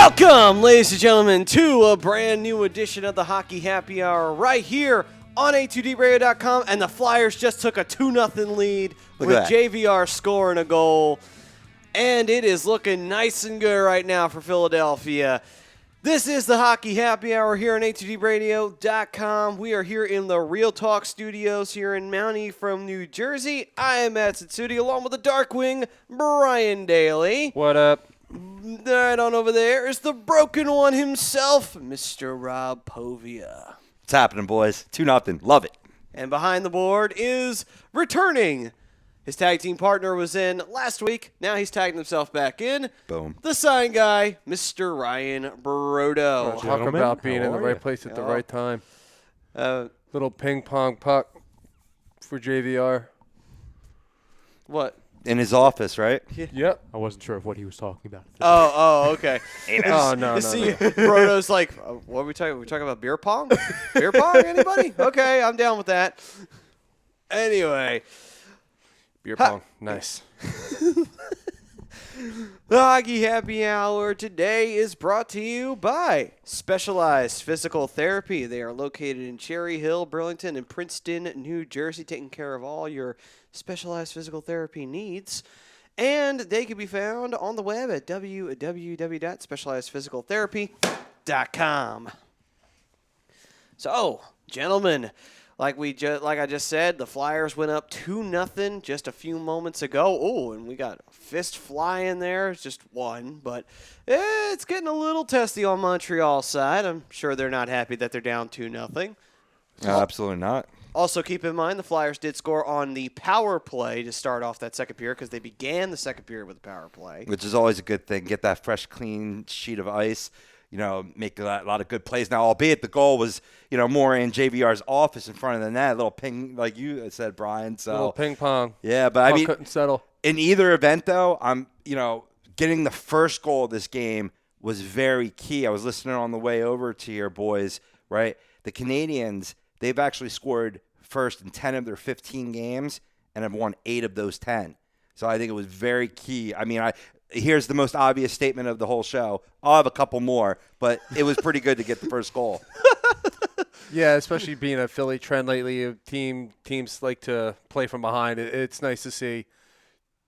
Welcome, ladies and gentlemen, to a brand new edition of the Hockey Happy Hour right here on A2DRadio.com. And the Flyers just took a 2-0 lead with JVR scoring a goal. And it is looking nice and good right now for Philadelphia. This is the Hockey Happy Hour here on A2DRadio.com. We are here in the Real Talk studios here in Mount Ephraim, New Jersey. I am Matt Satsudi along with the Darkwing, Brian Daly. What up? Right on over there is the broken one himself, Mr. Rob Povia. What's happening, boys? 2-0. Love it. And behind the board is returning. His tag team partner was in last week. Now he's tagging himself back in. Boom. The sign guy, Mr. Ryan Brodo. Talk about being in the right place at the right time. Little ping pong puck for JVR. What? In his office, right? Yep. I wasn't sure of what he was talking about. Oh, okay. No. See, Brodo's like, what are we talking? Are we talking about beer pong? Beer pong? Anybody? Okay, I'm down with that. Anyway. Beer pong. Nice. The Hockey Happy Hour today is brought to you by Specialized Physical Therapy. They are located in Cherry Hill, Burlington, and Princeton, New Jersey, taking care of all your specialized physical therapy needs. And they can be found on the web at www.specializedphysicaltherapy.com. So, gentlemen, like I just said, the Flyers went up 2-0 just a few moments ago. Oh, and we got a fist flying there. It's just one, but it's getting a little testy on Montreal's side. I'm sure they're not happy that they're down 2-0. Absolutely not. Also, keep in mind the Flyers did score on the power play to start off that second period because they began the second period with a power play. Which is always a good thing. Get that fresh, clean sheet of ice. Make a lot of good plays. Now, albeit the goal was, more in JVR's office in front of the net, a little ping, like you said, Brian. So Little ping pong. Yeah, but I mean, couldn't settle. In either event, though, getting the first goal of this game was very key. I was listening on the way over to your boys, right? The Canadiens, they've actually scored first in 10 of their 15 games and have won 8 of those 10. So I think it was very key. I mean, here's the most obvious statement of the whole show. I'll have a couple more, but it was pretty good to get the first goal. Yeah, especially being a Philly trend lately. Teams like to play from behind. It's nice to see,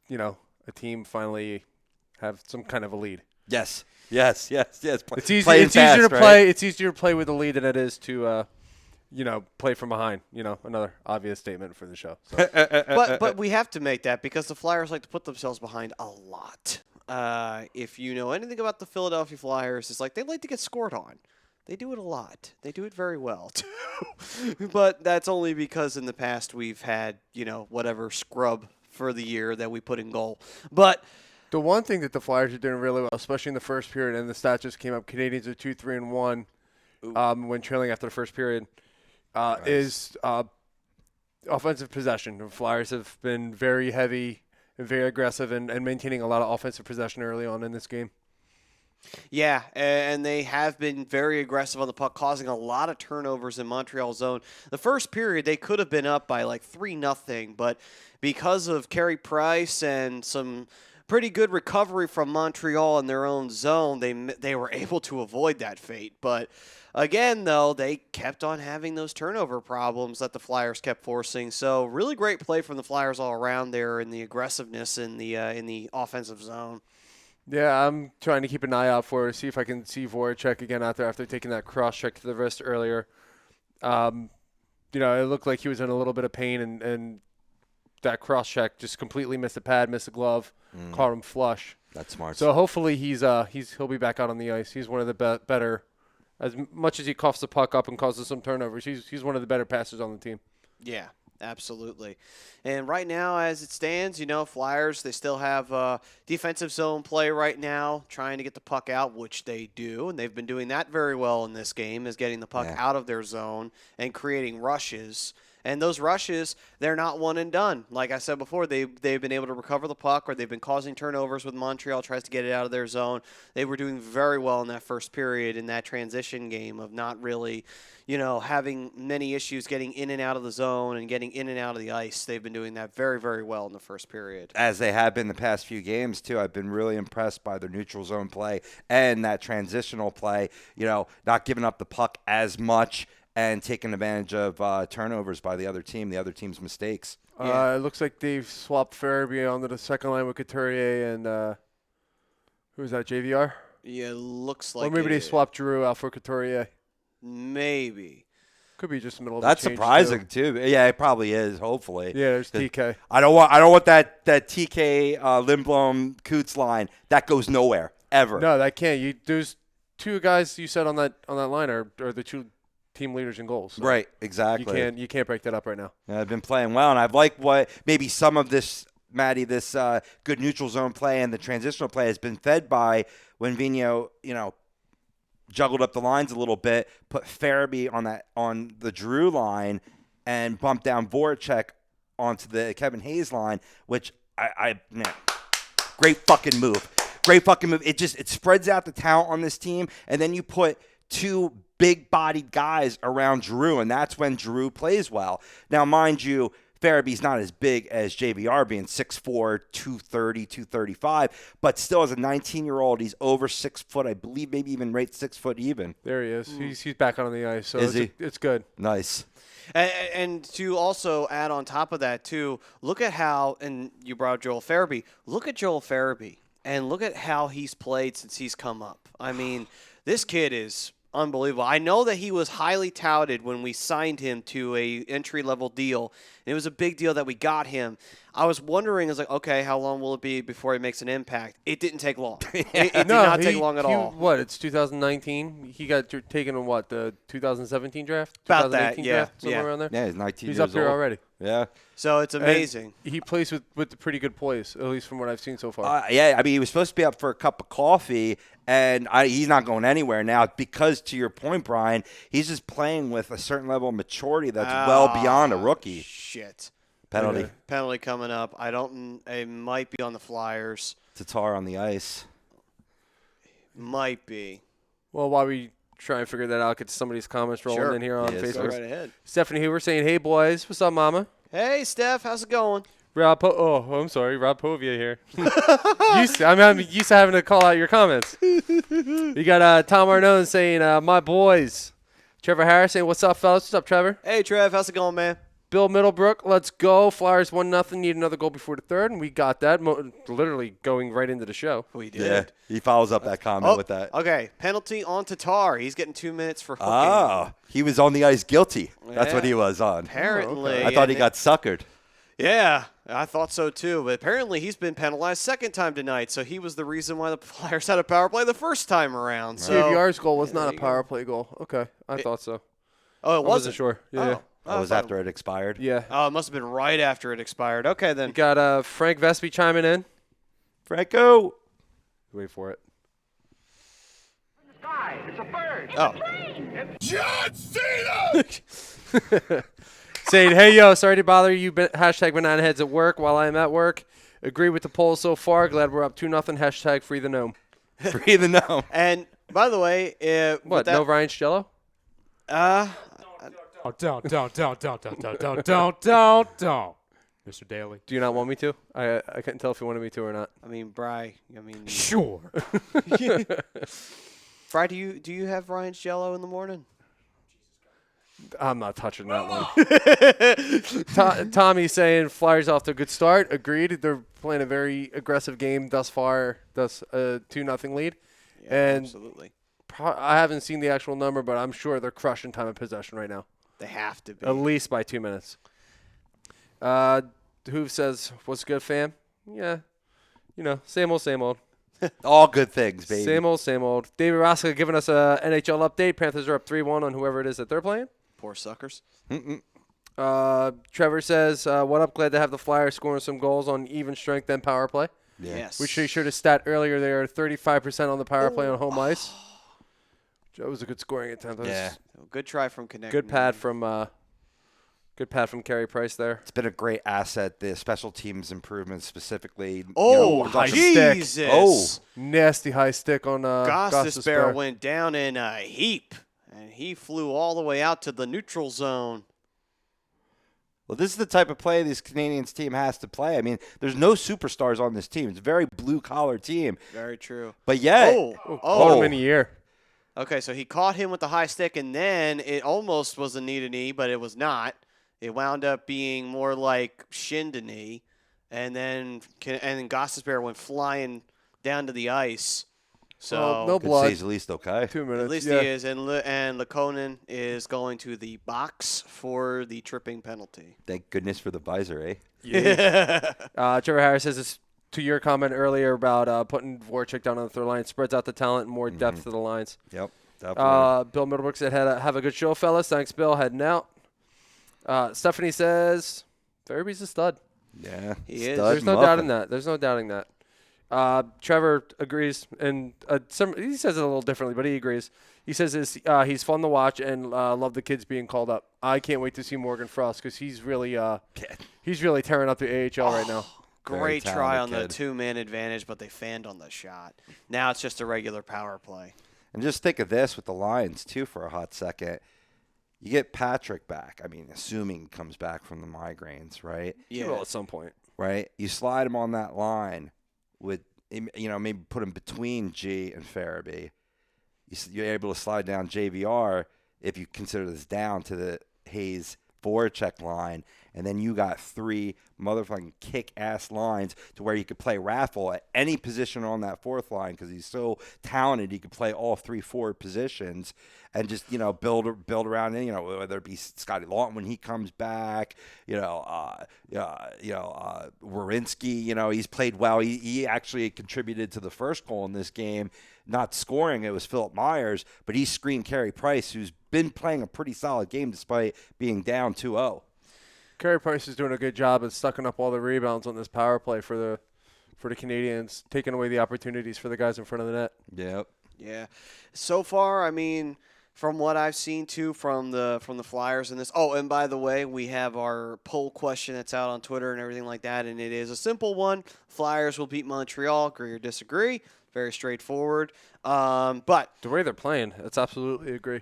a team finally have some kind of a lead. Yes. It's easier to play. It's easier to play with a lead than it is to play from behind. Another obvious statement for the show. So. But we have to make that because the Flyers like to put themselves behind a lot. If you know anything about the Philadelphia Flyers, it's like they like to get scored on. They do it a lot. They do it very well, too. But that's only because in the past we've had, whatever scrub for the year that we put in goal. But the one thing that the Flyers are doing really well, especially in the first period, and the stats just came up, Canadiens are 2-3-1 when trailing after the first period, is offensive possession. The Flyers have been very heavy and very aggressive and maintaining a lot of offensive possession early on in this game. Yeah, and they have been very aggressive on the puck, causing a lot of turnovers in Montreal's zone. The first period, they could have been up by like 3-0, but because of Carey Price and some pretty good recovery from Montreal in their own zone, they were able to avoid that fate. But again, though, they kept on having those turnover problems that the Flyers kept forcing. So really great play from the Flyers all around there in the aggressiveness in the offensive zone. Yeah, I'm trying to keep an eye out for it, see if I can see Voracek again out there after taking that cross-check to the wrist earlier. It looked like he was in a little bit of pain, and that cross-check just completely missed the pad, missed the glove, caught him flush. That's smart. So hopefully he'll be back out on the ice. He's one of the better, as much as he coughs the puck up and causes some turnovers, he's one of the better passers on the team. Yeah. Absolutely. And right now, as it stands, Flyers, they still have defensive zone play right now, trying to get the puck out, which they do. And they've been doing that very well in this game, is getting the puck out of their zone and creating rushes. And those rushes, they're not one and done. Like I said before, they've been able to recover the puck, or they've been causing turnovers with Montreal tries to get it out of their zone. They were doing very well in that first period in that transition game of not really, having many issues getting in and out of the zone and getting in and out of the ice. They've been doing that very, very well in the first period. As they have been the past few games, too. I've been really impressed by their neutral zone play and that transitional play, not giving up the puck as much and taking advantage of turnovers by the other team's mistakes. It looks like they've swapped Farabee onto the second line with Couturier and who's that, JVR? Yeah, it looks like Or maybe they swapped Giroux out for Couturier. Maybe. Could be just the middle of That's the change, surprising too. Yeah, it probably is. Hopefully. Yeah, there's TK. I don't want that TK Lindblom Coots line. That goes nowhere ever. No, that can't. There's two guys you said on that line are the two team leaders in goals. So Right. Exactly. You can't break that up right now. I've been playing well, and I've liked what maybe some of this, Maddie, this good neutral zone play and the transitional play has been fed by when Vigneault, juggled up the lines a little bit, put Farabee on the Giroux line, and bumped down Voracek onto the Kevin Hayes line, which man, great fucking move. Great fucking move. It spreads out the talent on this team, and then you put two big-bodied guys around Giroux, and that's when Giroux plays well. Now, mind you, Farabee's not as big as JVR, being 6'4", 230, 235, but still as a 19-year-old, he's over 6 foot. I believe maybe even right 6 foot even. There he is. He's back on the ice, so it's good. Nice. And to also add on top of that, too, look at how, and you brought Joel Farabee, look at Joel Farabee, and look at how he's played since he's come up. I mean, this kid is unbelievable. I know that he was highly touted when we signed him to a entry-level deal. And it was a big deal that we got him. I was wondering, okay, how long will it be before he makes an impact? It didn't take long. It did not take long at all. It's 2019. He got taken in the 2017 draft? About that, yeah. Draft, somewhere around there? Yeah, he's 19 He's years up there old. already. Yeah. So it's amazing. And he plays with pretty good poise, at least from what I've seen so far. Yeah, I mean, he was supposed to be up for a cup of coffee, and he's not going anywhere now because, to your point, Brian, he's just playing with a certain level of maturity that's well beyond a rookie. Shit. Penalty. Yeah. Penalty coming up. It might be on the Flyers. Tatar on the ice. Might be. Well, while we try and figure that out, get some of these comments rolling in here on Yes, Facebook. Go right ahead. Stephanie Hoover saying, "Hey boys, what's up, Mama?" Hey, Steph, how's it going? Rob Povia here. I'm used to having to call out your comments. You got Tom Arnone saying, "My boys." Trevor Harris saying, "What's up, fellas?" What's up, Trevor? Hey, Trev, how's it going, man? Bill Middlebrook, let's go. Flyers 1-0. Need another goal before the third, and we got that. Literally going right into the show. We did. Yeah, he follows up that comment with that. Okay, penalty on Tatar. He's getting 2 minutes for hooking. Oh, he was on the ice guilty. That's Yeah. what he was on. Apparently. I thought he got suckered. Yeah, I thought so too. But apparently he's been penalized second time tonight, so he was the reason why the Flyers had a power play the first time around. So, JVR's goal was not there a you power play goal. Okay, I thought so. Oh, it I wasn't? wasn't sure. Yeah. That was after it expired. Yeah. Oh, it must have been right after it expired. Okay, then. You got Frank Vespi chiming in. Franco. Wait for it. It's a bird. Oh. John Cena! Saying, "Hey, yo, sorry to bother you. Hashtag banana heads at work while I'm at work. Agree with the poll so far. Glad we're up 2-0. Hashtag free the gnome." Free the gnome. And, by the way, What, no Ryan Jello? Don't. Mr. Daly. Do you not want me to? I couldn't tell if you wanted me to or not. I mean, Bry. I mean, Sure. Bry, do you have Ryan's Jello in the morning? I'm not touching that one. Tommy saying Flyers off to a good start. Agreed. They're playing a very aggressive game thus far. Thus a 2-0 lead. Yeah, And absolutely. I haven't seen the actual number, but I'm sure they're crushing time of possession right now. They have to be. At least by 2 minutes. Hoove says, "What's good, fam?" Yeah. Same old. All good things, baby. Same old. David Roska giving us a NHL update. Panthers are up 3-1 on whoever it is that they're playing. Poor suckers. Trevor says, "What up? Glad to have the Flyers scoring some goals on even strength and power play." Yeah. Yes. Which they showed a stat earlier. They are 35% on the power play on home ice. That was a good scoring attempt. That was Yeah. Good try from Connect. Good pad from Good pat from Carey Price there. It's been a great asset. The special teams improvements specifically. Oh, stick. Jesus. Oh. Nasty high stick on Gostisbehere went down in a heap, and he flew all the way out to the neutral zone. Well, this is the type of play this Canadiens team has to play. I mean, there's no superstars on this team. It's a very blue-collar team. Very true. But yet, Caught him in the ear. Okay, so he caught him with the high stick, and then it almost was a knee-to-knee, but it was not. It wound up being more like shin-to-knee, and then Gostisbehere went flying down to the ice. So no could blood. say he's at least okay. 2 minutes. at least yeah. he is, and Lekonen is going to the box for the tripping penalty. Thank goodness for the visor, eh? Trevor Harris says this to your comment earlier about putting Voracek down on the third line. Spreads out the talent and more depth to the lines. Yep, definitely. Bill Middlebrook said, have a good show, fellas. Thanks, Bill. Heading out. Stephanie says, Farabee's a stud. Yeah, He is. There's no doubting that. There's no doubting that. Trevor agrees, and he says it a little differently, but he agrees. He says he's fun to watch and love the kids being called up. I can't wait to see Morgan Frost because he's really tearing up the AHL right now. Great Very try on talented the kid. 2-man advantage, but they fanned on the shot. Now it's just a regular power play. And just think of this with the Lions, too, for a hot second. You get Patrick back. I mean, assuming he comes back from the migraines, right? He will at some point. Right? You slide him on that line with, maybe put him between G and Farabee. You're able to slide down JVR if you consider this down to the Hayes Voracek line, and then you got 3 motherfucking kick-ass lines to where you could play Raffle at any position on that fourth line because he's so talented. He could play all 3 forward positions and just build around it. Whether it be Scotty Lawton when he comes back, Werenski. He's played well. He actually contributed to the first goal in this game. Not scoring, it was Philip Myers, but he screened Carey Price, who's been playing a pretty solid game despite being down 2-0. Carey Price is doing a good job of sucking up all the rebounds on this power play for the Canadiens, taking away the opportunities for the guys in front of the net. Yep. Yeah. So far, I mean, from what I've seen too from the Flyers in this. Oh, and by the way, we have our poll question that's out on Twitter and everything like that, and it is a simple one. Flyers will beat Montreal. Agree or disagree? Very straightforward. But The way they're playing, that's absolutely agree.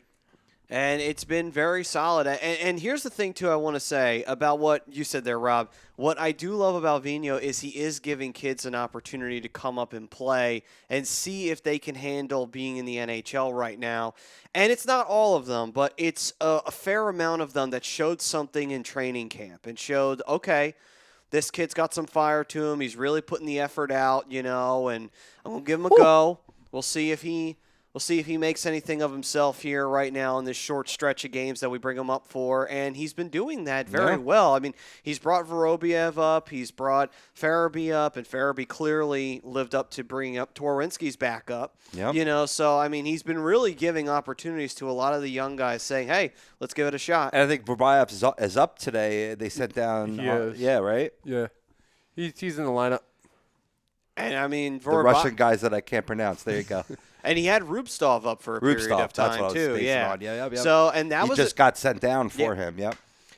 and it's been very solid. And here's the thing, too, I want to say about what you said there, Rob. What I do love about Vigneault is he is giving kids an opportunity to come up and play and see if they can handle being in the NHL right now. And it's not all of them, but it's a fair amount of them that showed something in training camp and showed, okay, this kid's got some fire to him. He's really putting the effort out, and I'm going to give him a go. We'll see if he makes anything of himself here right now in this short stretch of games that we bring him up for, and he's been doing that very well. I mean, he's brought Vorobiev up, he's brought Farabee up, and Farabee clearly lived up to bringing up Twarynski's back up. Yep. So, I mean, he's been really giving opportunities to a lot of the young guys saying, hey, let's give it a shot. And I think Vorobiev is up today. They sent down. He is. Yeah, right? Yeah. He's in the lineup. And, I mean, The Russian guys that I can't pronounce. There you go. And he had Rubstov up for a period of time, that's what I was too. spacing Yeah. on. Yep. So, and that he was just got sent down for him. Yep.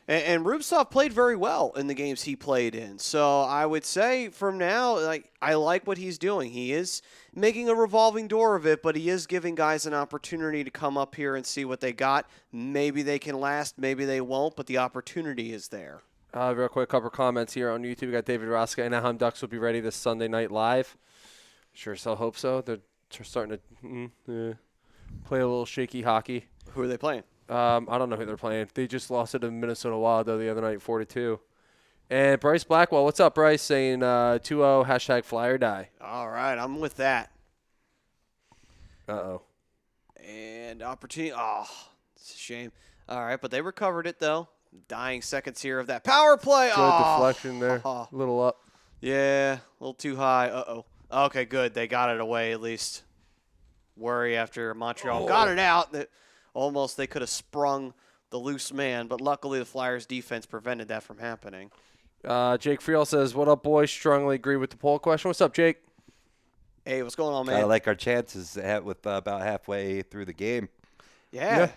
And Rubstov played very well in the games he played in. So I would say from now, I like what he's doing. He is making a revolving door of it, but he is giving guys an opportunity to come up here and see what they got. Maybe they can last, maybe they won't, but the opportunity is there. Real quick, couple comments here on YouTube. We got David Roska. Anaheim Ducks will be ready this Sunday night live. Sure, so hope so. They're starting to play a little shaky hockey. Who are they playing? I don't know who they're playing. They just lost to the Minnesota Wild, though, the other night, 4-2. And Bryce Blackwell, what's up, Bryce? Saying 2-0, hashtag fly or die. All right, I'm with that. Uh-oh. And opportunity. Oh, it's a shame. All right, but they recovered it, though. Dying seconds here of that power play. Good deflection there. A little up. Yeah, a little too high. Uh-oh. Okay, good. They got it away at least. Worry after Montreal got it out. That almost they could have sprung the loose man, but luckily the Flyers defense prevented that from happening. Jake Friel says, what up, boys? Strongly agree with the poll question. What's up, Jake? Hey, what's going on, man? I like our chances with about halfway through the game. Yeah.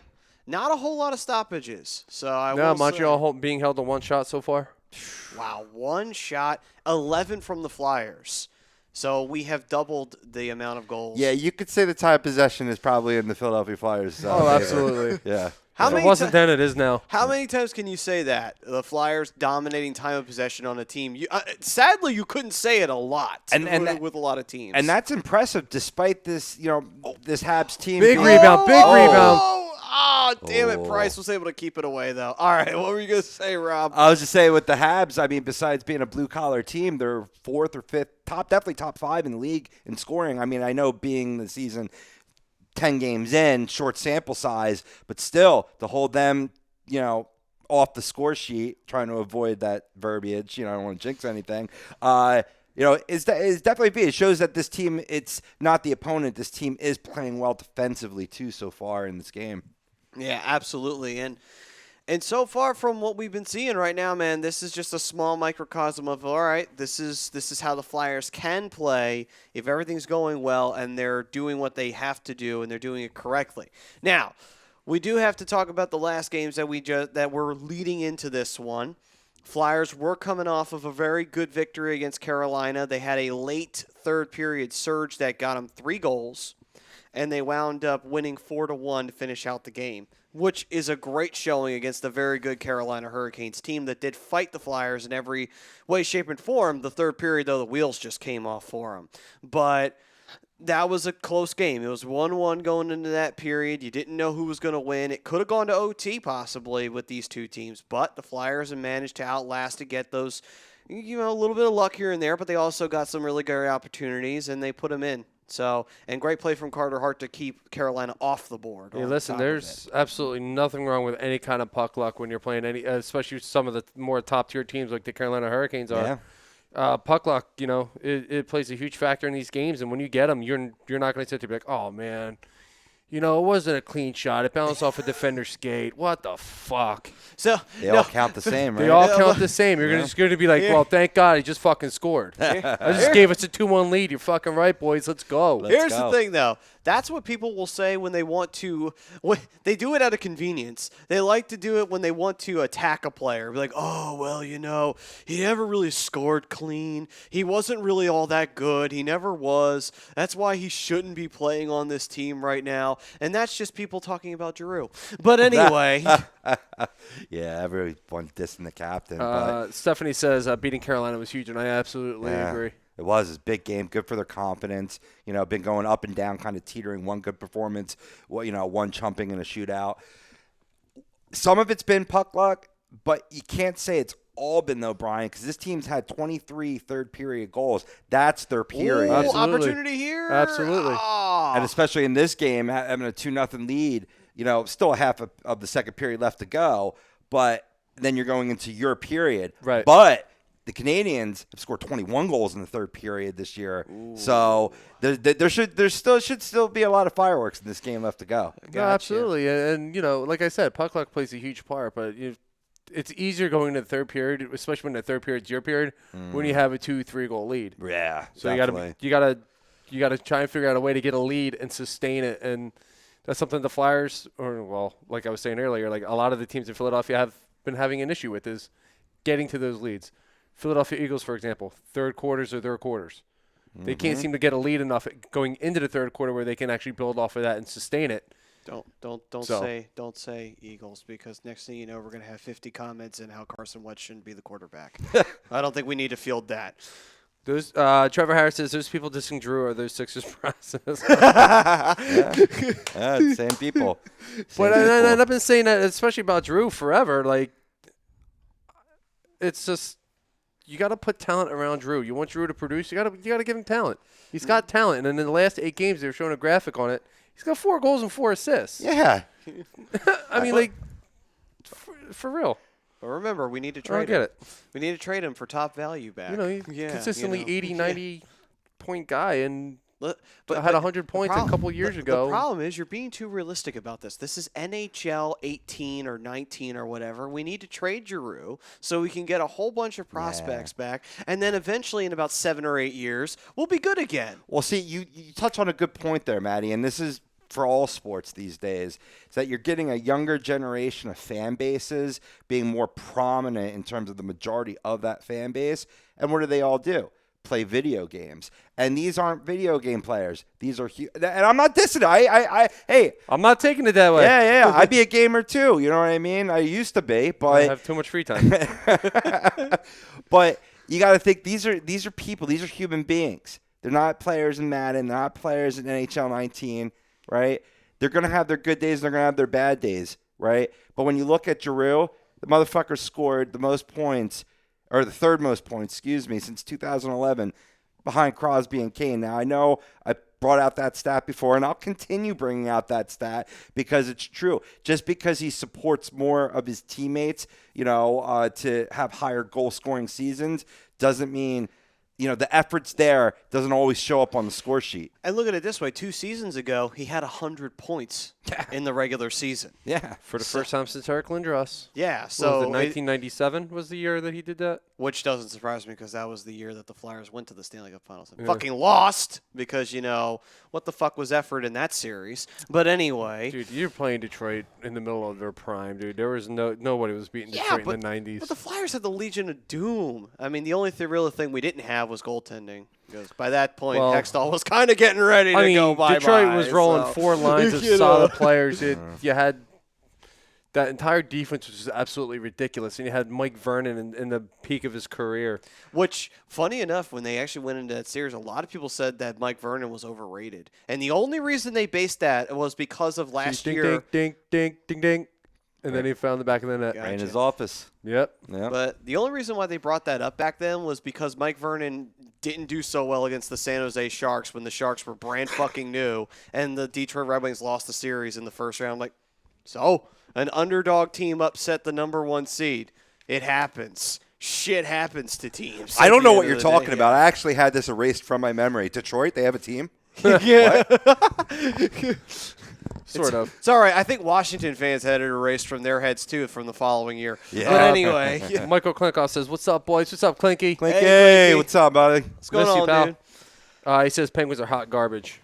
Not a whole lot of stoppages. So I No, will Montreal being held to one shot so far. say, wow, one shot, 11 from the Flyers. So we have doubled the amount of goals. Yeah, you could say the time of possession is probably in the Philadelphia Flyers. Oh, favor. absolutely. Yeah. How If many it wasn't then, it is now. How many times can you say that? The Flyers dominating time of possession on a team. Sadly, you couldn't say it a lot with a lot of teams. And that's impressive despite this, this Habs team. Big being- rebound, big rebound. Oh, damn it. Price was able to keep it away, though. All right, what were you going to say, Rob? I was just saying with the Habs, I mean, besides being a blue-collar team, they're fourth or fifth, definitely top 5 in the league in scoring. I mean, I know being the season 10 games in, short sample size, but still to hold them, off the score sheet, trying to avoid that verbiage, I don't want to jinx anything, is definitely big. It shows that this team, it's not the opponent. This team is playing well defensively, too, so far in this game. Yeah, absolutely. And so far from what we've been seeing right now, man, this is just a small microcosm of, all right, this is how the Flyers can play if everything's going well and they're doing what they have to do and they're doing it correctly. Now, we do have to talk about the last games that were leading into this one. Flyers were coming off of a very good victory against Carolina. They had a late third period surge that got them 3 goals. And they wound up winning 4-1 to finish out the game, which is a great showing against a very good Carolina Hurricanes team that did fight the Flyers in every way, shape, and form. The third period, though, the wheels just came off for them. But that was a close game. It was 1-1 going into that period. You didn't know who was going to win. It could have gone to OT possibly with these two teams, but the Flyers have managed to outlast to get those, a little bit of luck here and there, but they also got some really great opportunities, and they put them in. So, and great play from Carter Hart to keep Carolina off the board. Hey, listen, there's absolutely nothing wrong with any kind of puck luck when you're playing especially some of the more top-tier teams like the Carolina Hurricanes are. Yeah. Puck luck, it plays a huge factor in these games, and when you get them, you're not going to sit there and be like, oh, man, it wasn't a clean shot. It bounced off a defender's skate. What the fuck? So They all count the same, right? They all count the same. You're just going to be like, well, thank God he just fucking scored. I just gave us a 2-1 lead. You're fucking right, boys. Let's go. Here's the thing, though. That's what people will say when they want to – they do it out of convenience. They like to do it when they want to attack a player. Be like, oh, well, he never really scored clean. He wasn't really all that good. He never was. That's why he shouldn't be playing on this team right now. And that's just people talking about Giroux. But anyway – Yeah, everyone dissing the captain. Stephanie says beating Carolina was huge, and I absolutely agree. It was a big game, good for their confidence. Been going up and down, kind of teetering. One good performance, one chumping in a shootout. Some of it's been puck luck, but you can't say it's all been though, Brian, because this team's had 23 third period goals. That's their period. Ooh, Absolutely. opportunity here. Absolutely. Oh. And especially in this game, having a 2-0 lead, still a half of the second period left to go, but then you're going into your period. Right. But the Canadiens have scored 21 goals in the third period this year. Ooh. So there should still be a lot of fireworks in this game left to go. No, absolutely. And, like I said, puck luck plays a huge part, but it's easier going into the third period, especially when the third period's your period, when you have a 2-3 goal lead. Yeah. So definitely. you gotta try and figure out a way to get a lead and sustain it, and that's something the Flyers, like I was saying earlier, like a lot of the teams in Philadelphia have been having an issue with is getting to those leads. Philadelphia Eagles, for example, third quarters are their quarters. They can't seem to get a lead enough going into the third quarter where they can actually build off of that and sustain it. Don't say Eagles, because next thing you know, we're going to have 50 comments on how Carson Wentz shouldn't be the quarterback. I don't think we need to field that. Those Trevor Harris says those people dissing Drew are those Sixers process. Same people. But and I've been saying that, especially about Drew, forever. Like, it's just you got to put talent around Drew. You want Drew to produce, you got to give him talent. He's got talent, and in the last 8 games, they were showing a graphic on it. He's got 4 goals and 4 assists. Yeah. I mean, like, for real. But remember, we need to I don't trade get him. it. We need to trade him for top value back. He's consistently 80, 90 point guy, and But had 100 points a couple years ago. The problem is you're being too realistic about this. This is NHL 18 or 19 or whatever. We need to trade Giroux so we can get a whole bunch of prospects back, and then eventually in about 7 or 8 years, we'll be good again. Well, see, you touch on a good point there, Maddie, and this is for all sports these days is that you're getting a younger generation of fan bases being more prominent in terms of the majority of that fan base. And what do they all do? Play video games. And these aren't video game players. These are and I'm not dissing it. Hey, I'm not taking it that way. yeah. I'd be a gamer too. You know what I mean? I used to be, but I have too much free time. but you got to think these are people. These are human beings. They're not players in Madden. They're not players in NHL 19, right? They're going to have their good days. They're going to have their bad days, right? But when you look at Giroux, the motherfucker scored the most points, or the third most points, since 2011 behind Crosby and Kane. Now, I know I brought out that stat before, and I'll continue bringing out that stat because it's true. Just because he supports more of his teammates, to have higher goal-scoring seasons doesn't mean – the effort's there doesn't always show up on the score sheet. And look at it this way. 2 seasons ago, he had 100 points in the regular season. Yeah. For the first time since Eric Lindros. Yeah. What So was it, 1997 was the year that he did that? which doesn't surprise me because that was the year that the Flyers went to the Stanley Cup Finals and fucking lost because, what the fuck was effort in that series. But anyway. Dude, you're playing Detroit in the middle of their prime, dude. There was nobody was beating Detroit in the 90s. But the Flyers had the Legion of Doom. I mean, the only real thing we didn't have was goaltending. Because by that point, Hakstol was kind of getting ready to go bye-bye. Detroit was rolling 4 lines of solid players. You had that entire defense was absolutely ridiculous, and you had Mike Vernon in the peak of his career. Which, funny enough, when they actually went into that series, a lot of people said that Mike Vernon was overrated. And the only reason they based that was because of last year. Ding, ding, ding, ding. And then he found the back of the net. Right in his office. Yep. But the only reason why they brought that up back then was because Mike Vernon didn't do so well against the San Jose Sharks when the Sharks were brand fucking new, and the Detroit Red Wings lost the series in the first round. I'm like, so an underdog team upset the number 1 seed. It happens. Shit happens to teams. I don't know what you're talking about. I actually had this erased from my memory. Detroit, they have a team? Yeah. Sort of. It's all right. I think Washington fans had it erased from their heads, too, from the following year. Yeah. But anyway. Michael Klinkoff says, "What's up, boys? What's up, Clinky? Hey, Clinky. what's up, buddy? What's going Miss you, on, pal. dude? He says Penguins are hot garbage.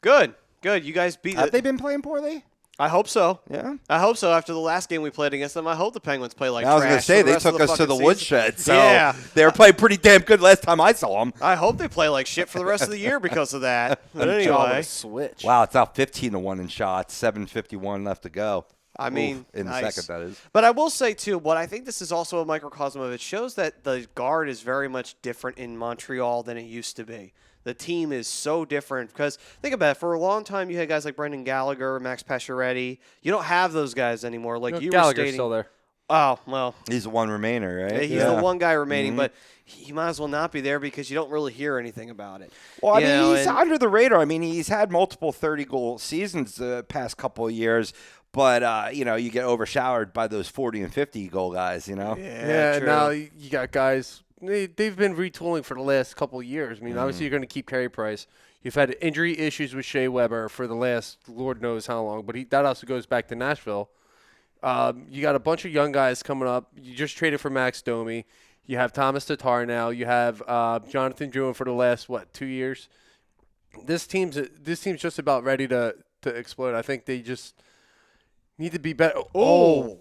Good. You guys beat Have it. they been playing poorly? I hope so. Yeah. I hope so. After the last game we played against them, I hope the Penguins play like I was trash. going to say, for the they rest of took the us to the fucking season. woodshed. So Yeah. they were playing pretty damn good last time I saw them. I hope they play like shit for the rest of the year because of that. But anyway, Switch. Wow, it's out 15-1 in shots, 7:51 left to go. I mean, in the nice. second, that is. But I will say, too, what I think this is also a microcosm of, it shows that the guard is very much different in Montreal than it used to be. The team is so different because, think about it, for a long time you had guys like Brendan Gallagher, Max Pacioretty. You don't have those guys anymore. Like you were Gallagher's stating. still there. Oh, well. He's the one remainder, right? He's the one guy remaining, but he might as well not be there because you don't really hear anything about it. Well, I You mean, know, he's under the radar. I mean, he's had multiple 30-goal seasons the past couple of years, but, you get overshadowed by those 40 and 50-goal guys, Yeah, true. now you got guys. They've been retooling for the last couple of years. I mean, obviously you're going to keep Carey Price. You've had injury issues with Shea Weber for the last Lord knows how long, but that also goes back to Nashville. You got a bunch of young guys coming up. You just traded for Max Domi. You have Thomas Tatar now. You have Jonathan Drouin for the last 2 years. This team's just about ready to explode. I think they just need to be better. Oh,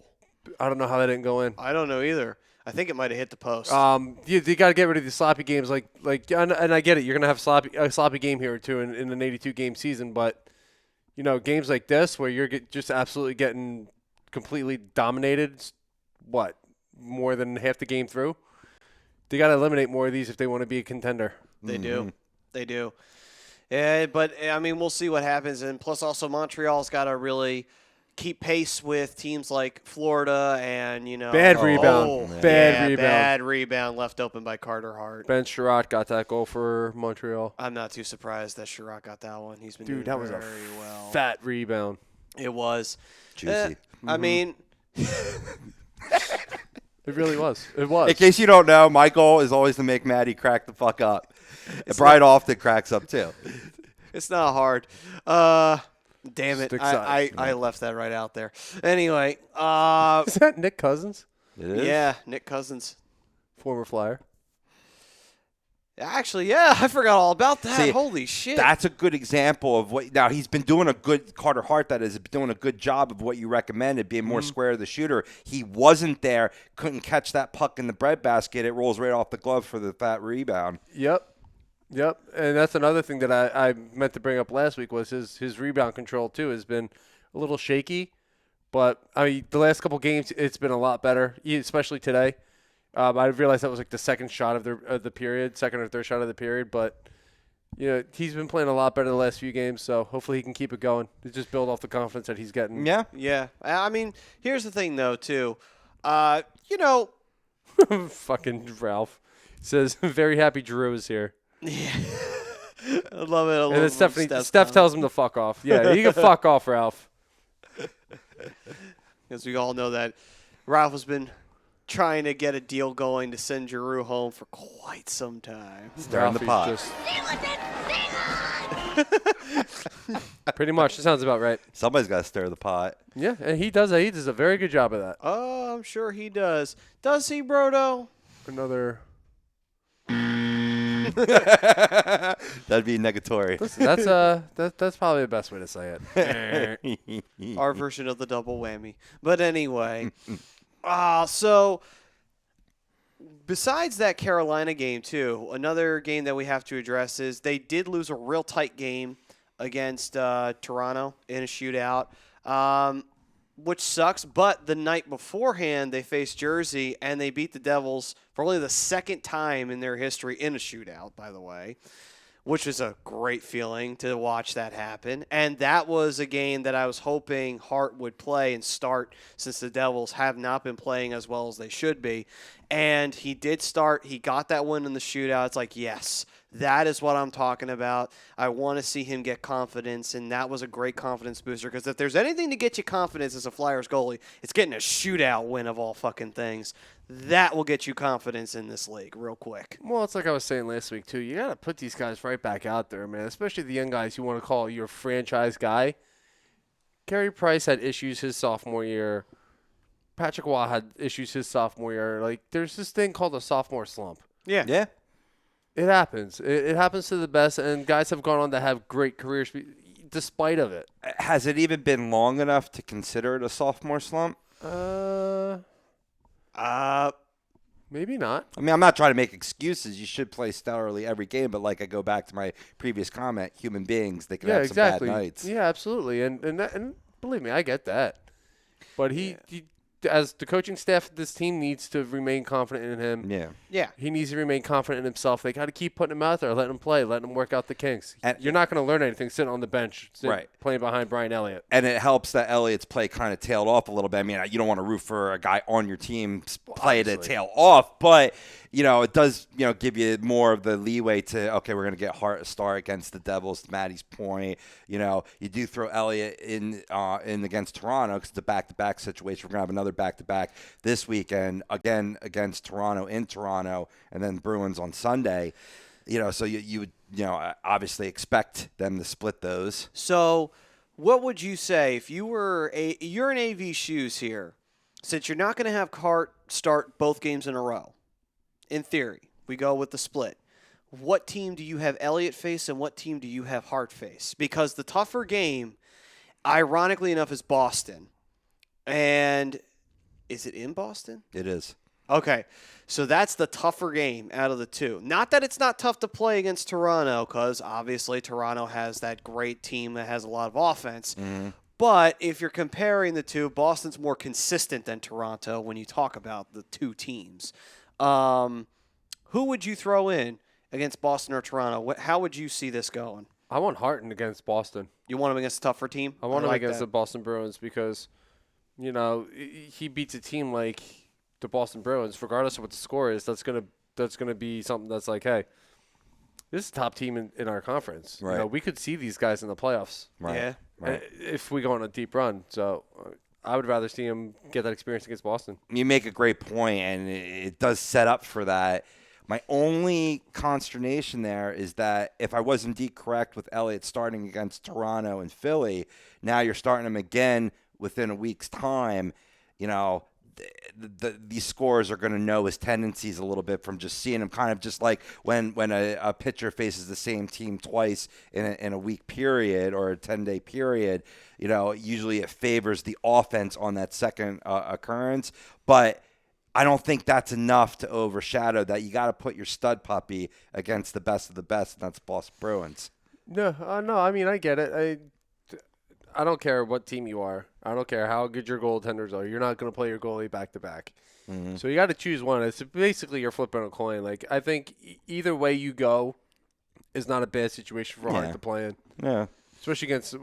I don't know how that didn't go in. I don't know either. I think it might have hit the post. You got to get rid of the sloppy games, and I get it. You're gonna have a sloppy game here or two in an 82-game season, but games like this where you're just absolutely getting completely dominated. More than half the game through? They got to eliminate more of these if they want to be a contender. They do. But I mean, we'll see what happens, and plus also Montreal's got to really keep pace with teams like Florida and, Bad rebound. Bad rebound left open by Carter Hart. Ben Sherratt got that goal for Montreal. I'm not too surprised that Sherratt got that one. He's been Dude, doing that was very a well. fat rebound. It was. Juicy. I mean, It really was. It was. In case you don't know, my goal is always to make Maddie crack the fuck up. Brian often cracks up, too. it's not hard. Damn it. Stick I left that right out there. Anyway. Is that Nick Cousins? It is? Yeah, Nick Cousins. Former Flyer. Actually, yeah, I forgot all about that. See, Holy shit. That's a good example of what. Now he's been doing a good Carter Hart. That is doing a good job of what you recommended, being more square of the shooter. He wasn't there, couldn't catch that puck in the breadbasket. It rolls right off the glove for the fat rebound. Yep. And that's another thing that I meant to bring up last week was his rebound control too has been a little shaky, but I mean the last couple games it's been a lot better, especially today. I realized that was like the second shot of the period, second or third shot of the period, but he's been playing a lot better the last few games, so hopefully he can keep it going. Just build off the confidence that he's getting. Yeah. Yeah. I mean, here's the thing, though, too. Fucking Ralph says, very happy Giroux is here. Yeah. I love it. And then Steph tells him to fuck off. Yeah, you can fuck off, Ralph. Because we all know that Ralph has been trying to get a deal going to send Giroux home for quite some time. Stirring the pot. Pretty much. That sounds about right. Somebody's got to stir the pot. Yeah, and he does that. He does a very good job of that. Oh, I'm sure he does. Does he, Brodo? Another. That'd be negatory. Listen, that's probably the best way to say it. Our version of the double whammy. But anyway, so besides that Carolina game too, another game that we have to address is they did lose a real tight game against Toronto in a shootout, which sucks. But the night beforehand, they faced Jersey, and they beat the Devils for only the second time in their history in a shootout, by the way, which was a great feeling to watch that happen. And that was a game that I was hoping Hart would play and start, since the Devils have not been playing as well as they should be. And he did start. He got that win in the shootout. It's like, yes, that is what I'm talking about. I want to see him get confidence, and that was a great confidence booster, because if there's anything to get you confidence as a Flyers goalie, it's getting a shootout win of all fucking things. That will get you confidence in this league real quick. Well, it's like I was saying last week, too. You got to put these guys right back out there, man, especially the young guys you want to call your franchise guy. Carey Price had issues his sophomore year. Patrick Waugh had issues his sophomore year. Like, there's this thing called a sophomore slump. Yeah. Yeah. It happens. It happens to the best, and guys have gone on to have great careers despite of it. Has it even been long enough to consider it a sophomore slump? Maybe not. I mean, I'm not trying to make excuses. You should play stellarly every game, but like I go back to my previous comment, human beings, they can have some bad nights. Yeah, absolutely. And believe me, I get that. But he as the coaching staff of this team needs to remain confident in him. Yeah. Yeah. He needs to remain confident in himself. They got to keep putting him out there, letting him play, letting him work out the kinks. And you're not going to learn anything sitting on the bench, playing behind Brian Elliott. And it helps that Elliott's play kind of tailed off a little bit. I mean, you don't want to root for a guy on your team play to tail off, but it does, give you more of the leeway to, okay, we're going to get Hart a start against the Devils, to Maddie's point. You do throw Elliott in against Toronto because it's a back-to-back situation. We're going to have another back-to-back this weekend, again against Toronto in Toronto, and then Bruins on Sunday. So you would, obviously expect them to split those. So what would you say if you're in AV's shoes here, since you're not going to have Hart start both games in a row? In theory, we go with the split. What team do you have Elliott face, and what team do you have Hart face? Because the tougher game, ironically enough, is Boston. And is it in Boston? It is. Okay, so that's the tougher game out of the two. Not that it's not tough to play against Toronto, because obviously Toronto has that great team that has a lot of offense. Mm-hmm. But if you're comparing the two, Boston's more consistent than Toronto when you talk about the two teams. Who would you throw in against Boston or Toronto? How would you see this going? I want Hart against Boston. You want him against a tougher team? I want him against the Boston Bruins because, he beats a team like the Boston Bruins, regardless of what the score is. That's gonna be something that's like, hey, this is a top team in our conference. Right. We could see these guys in the playoffs. Right. Yeah. Right. If we go on a deep run. So I would rather see him get that experience against Boston. You make a great point, and it does set up for that. My only consternation there is that if I was indeed correct with Elliott starting against Toronto and Philly, now you're starting him again within a week's time. these scorers are going to know his tendencies a little bit from just seeing him, kind of just like when a pitcher faces the same team twice in a week period or a 10-day period. Usually it favors the offense on that second occurrence, but I don't think that's enough to overshadow that. You got to put your stud puppy against the best of the best, and that's Boston Bruins. No, I mean, I get it. I don't care what team you are. I don't care how good your goaltenders are. You're not going to play your goalie back-to-back. Mm-hmm. So you got to choose one. It's basically you're flipping a coin. Like, I think either way you go is not a bad situation for Hart to play in. Yeah. Especially against,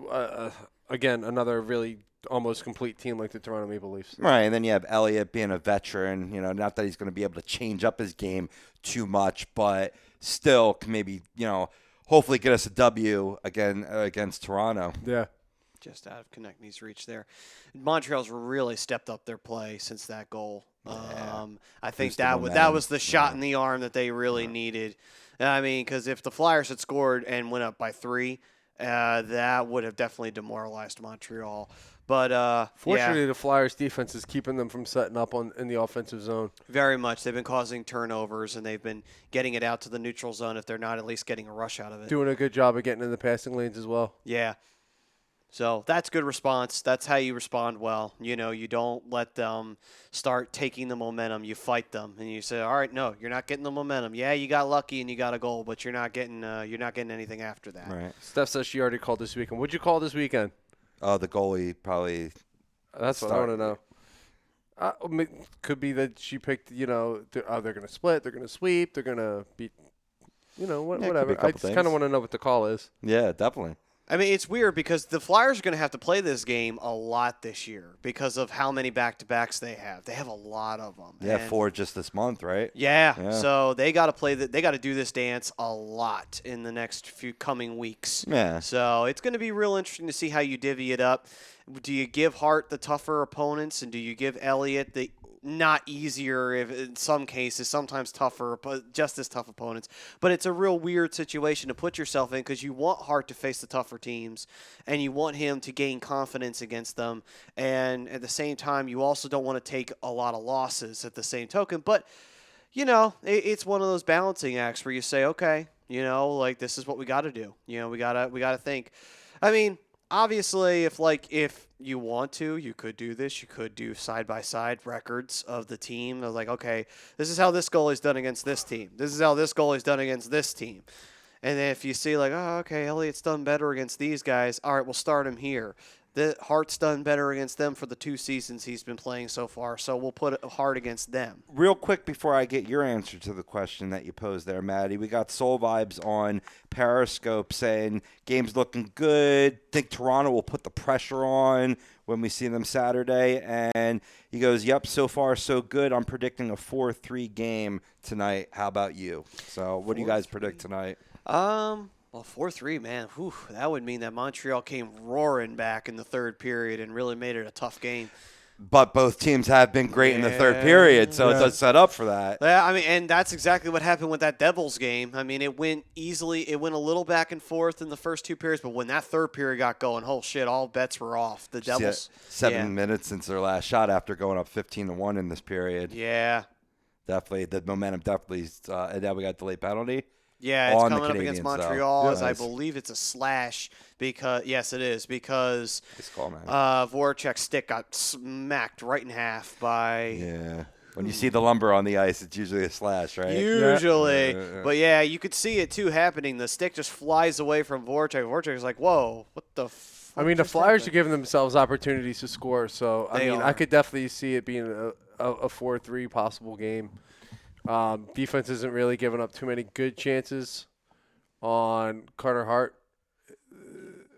again, another really almost complete team like the Toronto Maple Leafs. Right, and then you have Elliott being a veteran. Not that he's going to be able to change up his game too much, but still can maybe, hopefully get us a W again against Toronto. Yeah. Just out of Konechny's reach there. Montreal's really stepped up their play since that goal. Yeah. I think that was the shot in the arm that they really needed. I mean, because if the Flyers had scored and went up by 3, that would have definitely demoralized Montreal. But fortunately, the Flyers' defense is keeping them from setting up in the offensive zone. Very much. They've been causing turnovers, and they've been getting it out to the neutral zone if they're not at least getting a rush out of it. Doing a good job of getting in the passing lanes as well. Yeah. So that's good response. That's how you respond well. You don't let them start taking the momentum. You fight them, and you say, "All right, no, you're not getting the momentum. Yeah, you got lucky and you got a goal, but you're not getting anything after that." Right. Steph says she already called this weekend. What'd you call this weekend? The goalie probably. That's what I want to know. Could be that she picked. They're going to split. They're going to sweep. They're going to beat. Whatever. I just kind of want to know what the call is. Yeah, definitely. I mean, it's weird because the Flyers are going to have to play this game a lot this year because of how many back-to-backs they have. They have a lot of them. Yeah, 4 just this month, right? Yeah. So they got to play that. They got to do this dance a lot in the next few coming weeks. Yeah. So it's going to be real interesting to see how you divvy it up. Do you give Hart the tougher opponents, and do you give Elliott the not easier, if in some cases, sometimes tougher, but just as tough opponents. But it's a real weird situation to put yourself in because you want Hart to face the tougher teams and you want him to gain confidence against them. And at the same time, you also don't want to take a lot of losses at the same token. But, it's one of those balancing acts where you say, okay, this is what we got to do. We got to think. I mean, obviously, if you want to, you could do this. You could do side-by-side records of the team. Of like, okay, this is how this goalie's done against this team. This is how this goalie's done against this team. And then if you see like, oh, okay, Elliott's done better against these guys. All right, we'll start him here. The Hart's done better against them for the 2 seasons he's been playing so far, so we'll put Hart against them. Real quick before I get your answer to the question that you posed there, Maddie, we got Soul Vibes on Periscope saying game's looking good. Think Toronto will put the pressure on when we see them Saturday. And he goes, yep, so far so good. I'm predicting a 4-3 game tonight. How about you? So what do you guys predict tonight? Well, 4-3, man. Whew, that would mean that Montreal came roaring back in the third period and really made it a tough game. But both teams have been great in the third period, so it does set up for that. Yeah, I mean, and that's exactly what happened with that Devils game. I mean, it went easily. It went a little back and forth in the first 2 periods, but when that third period got going, oh shit, all bets were off. The Devils. 7 minutes since their last shot after going up 15-1 in this period. Yeah. Definitely, the momentum definitely. And now we got delayed penalty. Yeah, it's coming up Canadiens, against Montreal, as nice. I believe it's a slash because yes, it is because call, man. Voracek's stick got smacked right in half by. Yeah, when you see the lumber on the ice, it's usually a slash, right? Usually, but yeah, you could see it too happening. The stick just flies away from Voracek. Voracek's like, "Whoa, what the?" I mean, the Flyers are giving themselves opportunities to score, so I could definitely see it being a 4-3 possible game. Defense isn't really giving up too many good chances on Carter Hart.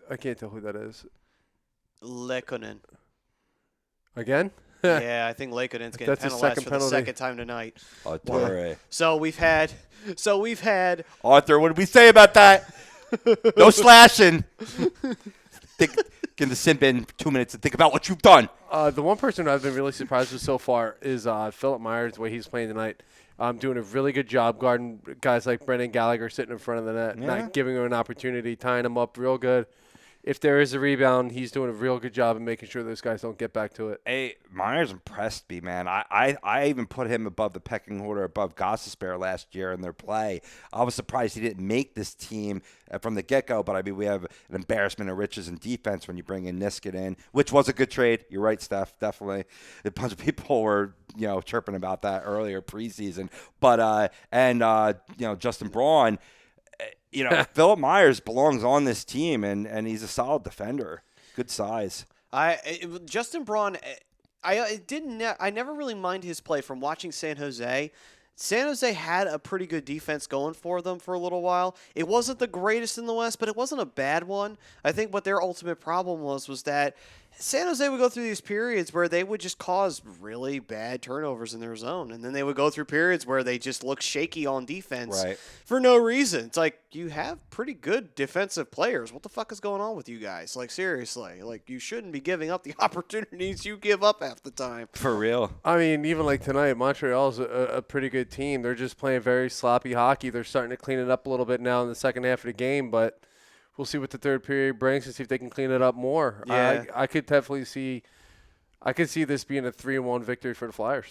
I can't tell who that is. Lekonen. Again? Yeah, I think Lekonen's getting penalized for the second time tonight. Arthur. So we've had. Arthur, what did we say about that? No slashing. Get the simp in 2 minutes and think about what you've done. The one person I've been really surprised with so far is Philip Myers, the way he's playing tonight. Doing a really good job guarding guys like Brendan Gallagher sitting in front of the net, not giving him an opportunity, tying him up real good. if there is a rebound, he's doing a real good job of making sure those guys don't get back to it. Hey, Myers impressed me, man. I even put him above the pecking order, above Gossesbear last year in their play. I was surprised he didn't make this team from the get-go, but I mean, we have an embarrassment of riches in defense when you bring in Niskett in, which was a good trade. You're right, Steph, definitely. A bunch of people were, chirping about that earlier preseason. But, Justin Braun, Philip Myers belongs on this team, and he's a solid defender. Good size. Justin Braun, I never really mind his play from watching San Jose. San Jose had a pretty good defense going for them for a little while. It wasn't the greatest in the West, but it wasn't a bad one. I think what their ultimate problem was that San Jose would go through these periods where they would just cause really bad turnovers in their zone. And then they would go through periods where they just look shaky on defense for no reason. It's like, you have pretty good defensive players. What the fuck is going on with you guys? Like, seriously. Like, you shouldn't be giving up the opportunities you give up half the time. For real. I mean, even like tonight, Montreal's a pretty good team. They're just playing very sloppy hockey. They're starting to clean it up a little bit now in the second half of the game, but we'll see what the third period brings and see if they can clean it up more. Yeah. I could definitely see this being a 3-1 victory for the Flyers.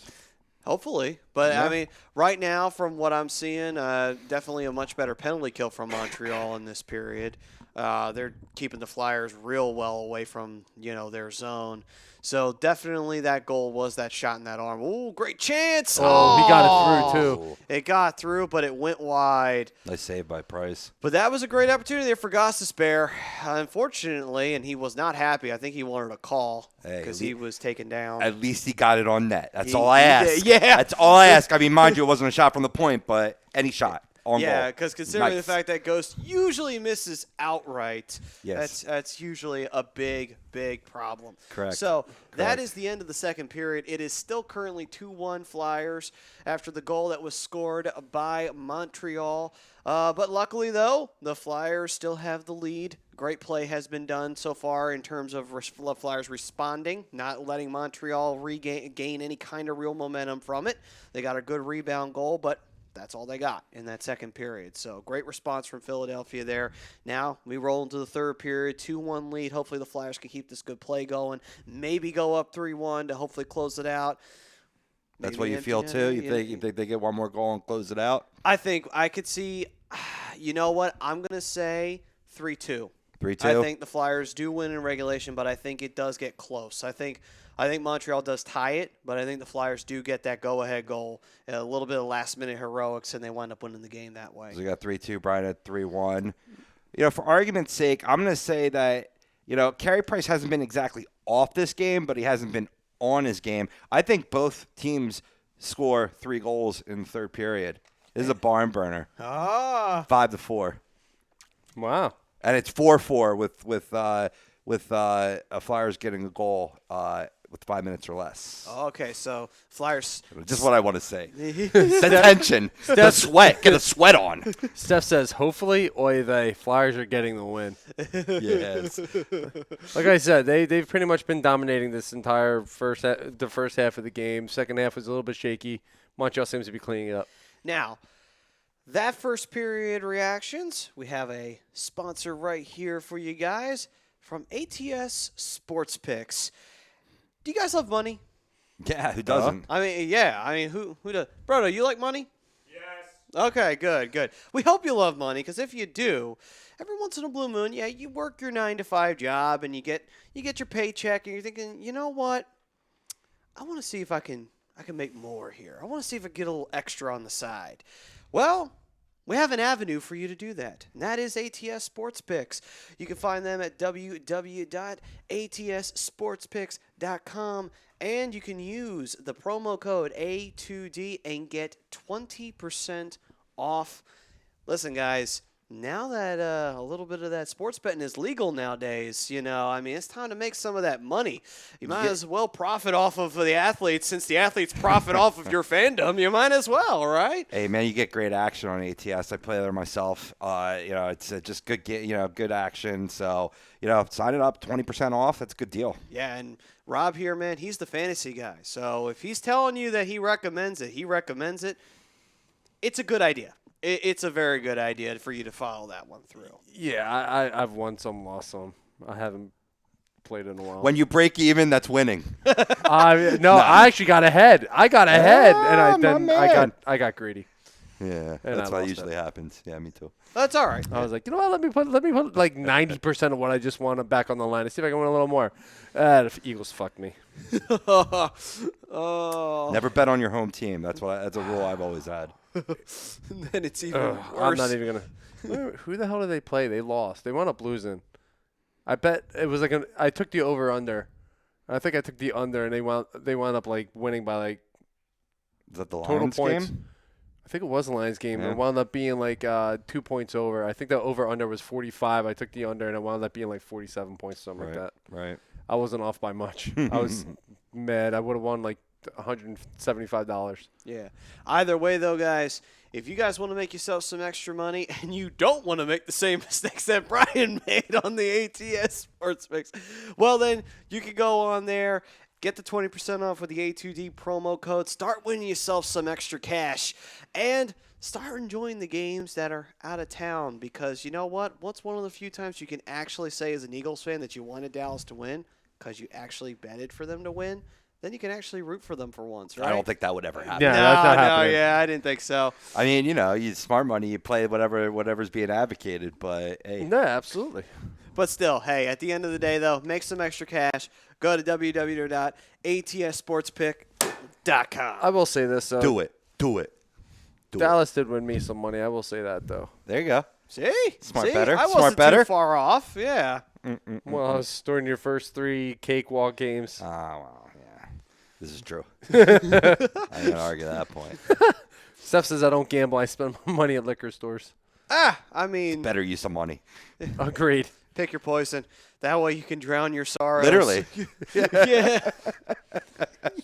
Hopefully. But, I mean, right now, from what I'm seeing, definitely a much better penalty kill from Montreal in this period. They're keeping the Flyers real well away from, their zone. So, definitely that goal was that shot in that arm. Ooh, great chance. Oh, he got it through, too. It got through, but it went wide. Nice save by Price. But that was a great opportunity there for Gossesbear. Unfortunately, and he was not happy. I think he wanted a call because he was taken down. At least he got it on net. That's all I ask. Yeah. That's all I ask. I mean, mind you, it wasn't a shot from the point, but any shot. Yeah, because considering the fact that Ghost usually misses outright, yes. that's usually a big, big problem. Correct. So that is the end of the second period. It is still currently 2-1 Flyers after the goal that was scored by Montreal. But luckily, though, the Flyers still have the lead. Great play has been done so far in terms of Flyers responding, not letting Montreal gain any kind of real momentum from it. They got a good rebound goal, but that's all they got in that second period. So great response from Philadelphia there. Now we roll into the third period, 2-1 lead. Hopefully the Flyers can keep this good play going. Maybe go up 3-1 to hopefully close it out. That's what you feel too? You think they get one more goal and close it out? I think I could see, you know what? I'm going to say 3-2. 3-2? I think the Flyers do win in regulation, but I think it does get close. I think Montreal does tie it, but I think the Flyers do get that go-ahead goal, a little bit of last-minute heroics, and they wind up winning the game that way. So we got 3-2, Brian at 3-1. For argument's sake, I'm going to say that, Carey Price hasn't been exactly off this game, but he hasn't been on his game. I think both teams score 3 goals in the third period. This is a barn burner. 5-4. Wow. And it's 4-4 with Flyers getting a goal with 5 minutes or less. Okay, so Flyers. Just what I want to say. The tension, the sweat. Get a sweat on. Steph says, hopefully, the Flyers are getting the win. Yes. Like I said, they've pretty much been dominating this entire first half of the game. Second half was a little bit shaky. Montreal seems to be cleaning it up. Now, that first period reactions, we have a sponsor right here for you guys from ATS Sports Picks. Do you guys love money? Yeah, who doesn't? Who does? Bro, do you like money? Yes. Okay, good. We hope you love money, because if you do, every once in a blue moon, you work your 9-to-5 job and you get your paycheck, and you're thinking, you know what? I want to see if I can make more here. I want to see if I can get a little extra on the side. Well, we have an avenue for you to do that, and that is ATS Sports Picks. You can find them at www.atsportspicks.com, and you can use the promo code A2D and get 20% off. Listen, guys, now that a little bit of that sports betting is legal nowadays, it's time to make some of that money. You might as well profit off of the athletes, since the athletes profit off of your fandom. You might as well, right? Hey, man, you get great action on ATS. I play there myself. It's just good, good action. So, sign it up, 20% off. That's a good deal. Yeah, and Rob here, man, he's the fantasy guy. So if he's telling you that he recommends it, it's a good idea. It's a very good idea for you to follow that one through. Yeah, I've won some, lost some. I haven't played in a while. When you break even, that's winning. No, I actually got ahead. I got ahead, and I got greedy. Yeah, And that's I what lost usually happens. Yeah, me too. That's all right. I was like, you know what? Let me put like 90% of what I just won back on the line and see if I can win a little more. The Eagles fucked me. Oh. Never bet on your home team. That's a rule I've always had. Then it's even worse. I'm not even gonna. Who the hell did they play? They lost. They wound up losing. I bet it was like I took the over under. I think I took the under, and they wound up like winning by like Is that the total Lions points. game? I think it was the Lions game. Yeah. It wound up being like 2 points over. I think the over under was 45. I took the under, and it wound up being like 47 points, something like that. Right. I wasn't off by much. I was mad. I would have won like $175. Yeah. Either way, though, guys, if you guys want to make yourself some extra money and you don't want to make the same mistakes that Brian made on the ATS Sports Mix, well, then you can go on there, get the 20% off with the A2D promo code, start winning yourself some extra cash, and start enjoying the games that are out of town because you know what? What's one of the few times you can actually say as an Eagles fan that you wanted Dallas to win because you actually betted for them to win? Then you can actually root for them for once, right? I don't think that would ever happen. Yeah, that's not no, happening. yeah, I didn't think so. I mean, you smart money, you play whatever's being advocated, but hey. No, absolutely. But still, hey, at the end of the day, though, make some extra cash. Go to www.atsportspick.com. I will say this, though. Do it. Dallas did win me some money. I will say that, though. There you go. See? Smart better. I Smart wasn't better. too far off. Yeah. Well, I was during your first 3 cakewalk games. Oh, well, yeah. This is true. I ain't going to argue that point. Steph says I don't gamble. I spend my money at liquor stores. I mean, Better use some money. Agreed. pick your poison. That way you can drown your sorrows. Literally. Yeah.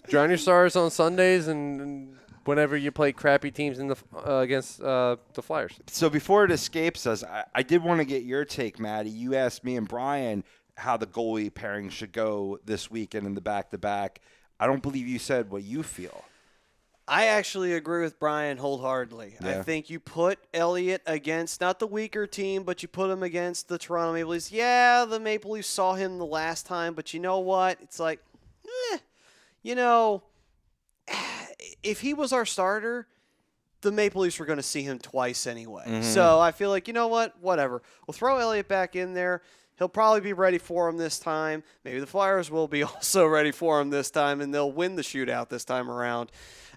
Drown your stars on Sundays and whenever you play crappy teams in the against the Flyers. So before it escapes us, I did want to get your take, Maddie. You asked me and Brian how the goalie pairing should go this weekend in the back-to-back. I don't believe you said what you feel. I actually agree with Brian wholeheartedly. Yeah. I think you put Elliott against, not the weaker team, but you put him against the Toronto Maple Leafs. Yeah, the Maple Leafs saw him the last time, but you know what? It's like, if he was our starter, the Maple Leafs were going to see him twice anyway. Mm-hmm. So I feel like, you know what? Whatever. We'll throw Elliott back in there. He'll probably be ready for him this time. Maybe the Flyers will be also ready for him this time, and they'll win the shootout this time around.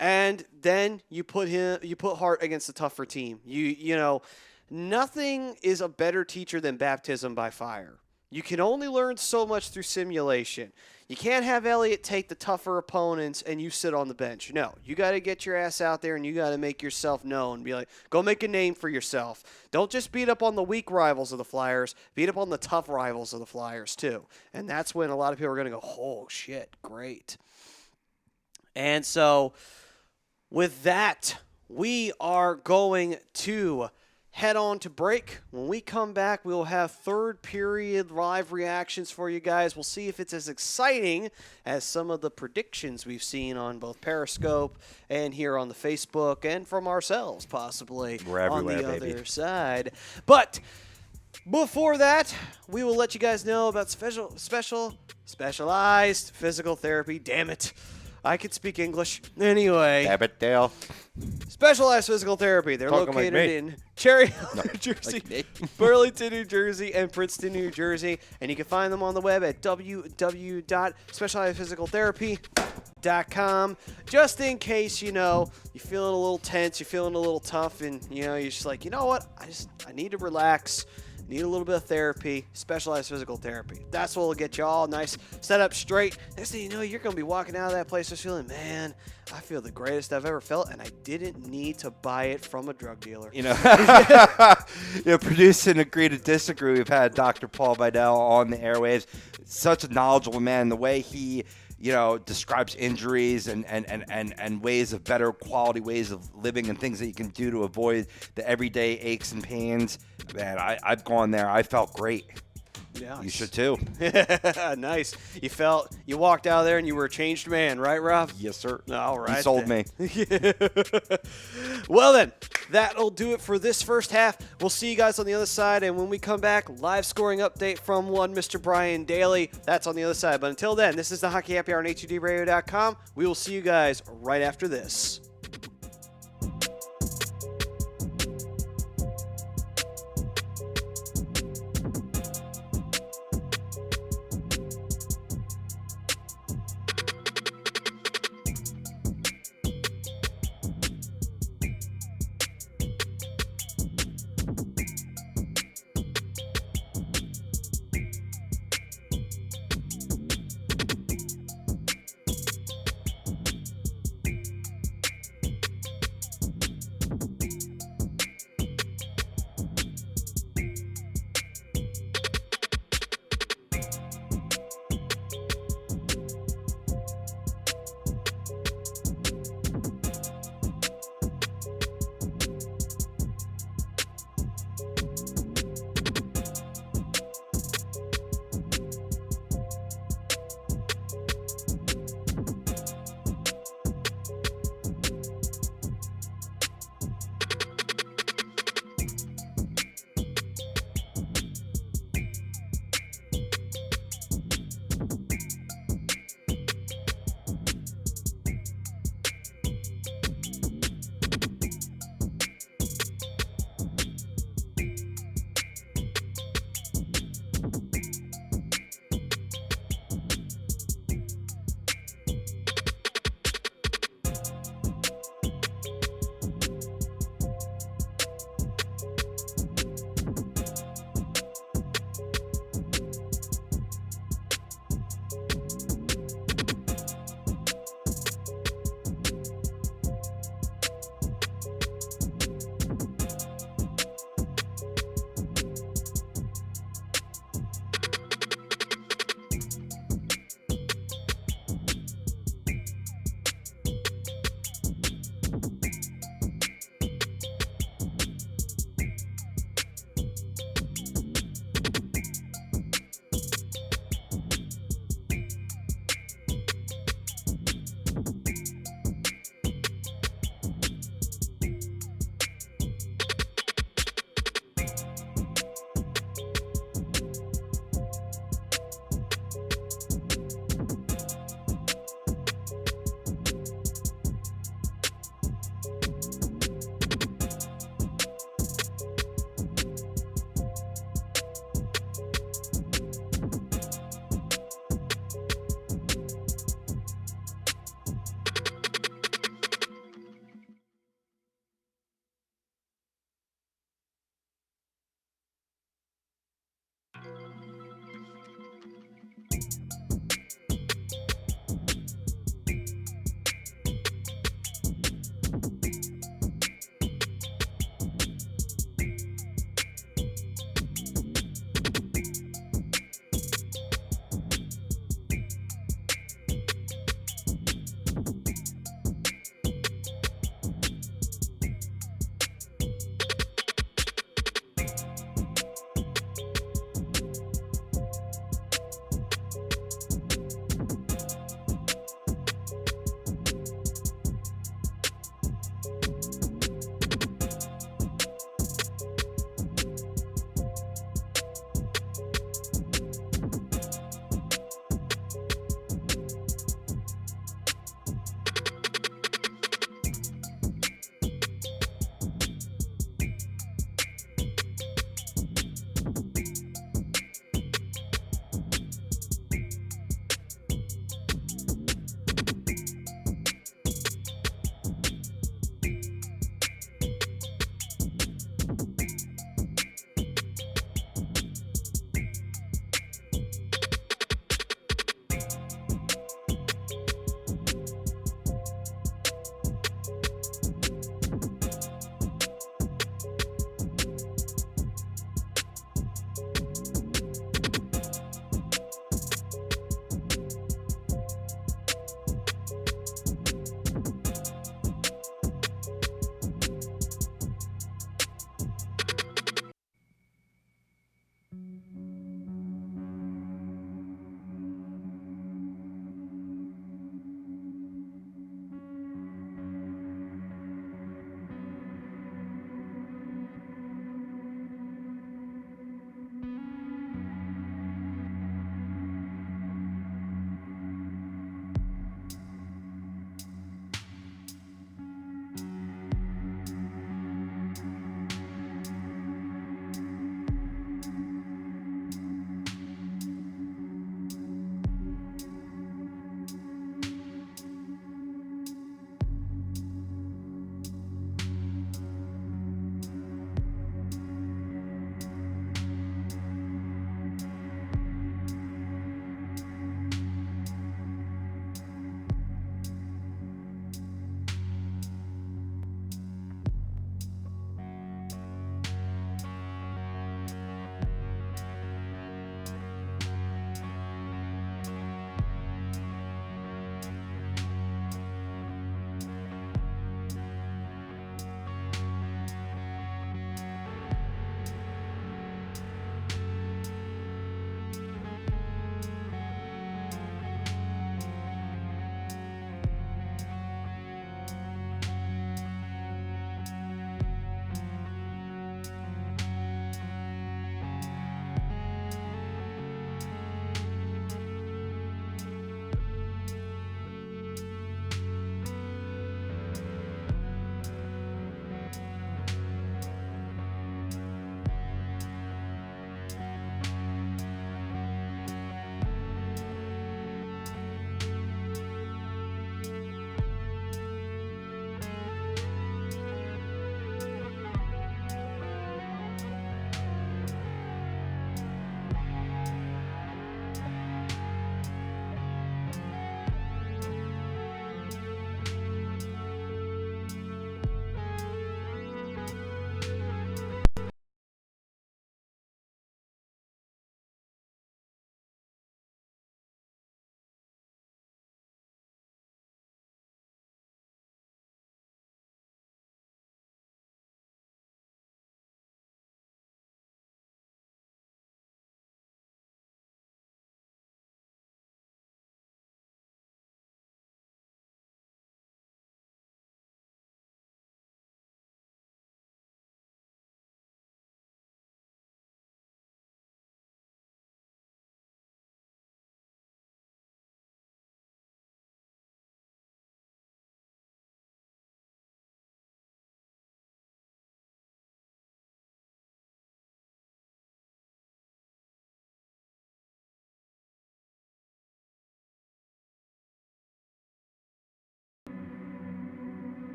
And then you put Hart against a tougher team. You know, nothing is a better teacher than baptism by fire. You can only learn so much through simulation. You can't have Elliott take the tougher opponents and you sit on the bench. No, you got to get your ass out there and you got to make yourself known. Be like, go make a name for yourself. Don't just beat up on the weak rivals of the Flyers. Beat up on the tough rivals of the Flyers too. And that's when a lot of people are going to go, oh, shit, great. And so with that, we are going to head on to break. When we come back, we'll have third period live reactions for you guys. We'll see if it's as exciting as some of the predictions we've seen on both Periscope and here on the Facebook and from ourselves possibly We're on everywhere, the baby. other side. But before that, we will let you guys know about specialized physical therapy. Damn it. I can speak English. Anyway. Abbott Dale. Specialized Physical Therapy. They're Talking like located me. in Cherry Hill, New Jersey, like me. Burlington, New Jersey, and Princeton, New Jersey. And you can find them on the web at www.specializedphysicaltherapy.com. Just in case, you're feeling a little tense, you're feeling a little tough, and, you're just like, you know what? I need to relax. Need a little bit of therapy, specialized physical therapy. That's what will get you all nice, set up straight. Next thing you know, you're going to be walking out of that place just feeling, man, I feel the greatest I've ever felt, and I didn't need to buy it from a drug dealer. Producing Agree to Disagree, we've had Dr. Paul Vidal on the airwaves. Such a knowledgeable man. The way he describes injuries and ways of better quality ways of living and things that you can do to avoid the everyday aches and pains. Man, I've gone there. I felt great. Yeah. You should too. Nice. You walked out of there and you were a changed man, right, Rob? Yes, sir. All right. You sold then. me. Well, then, that'll do it for this first half. We'll see you guys on the other side. And when we come back, live scoring update from one Mr. Brian Daly. That's on the other side. But until then, this is the Hockey Happy Hour on HUDRadio.com. We will see you guys right after this.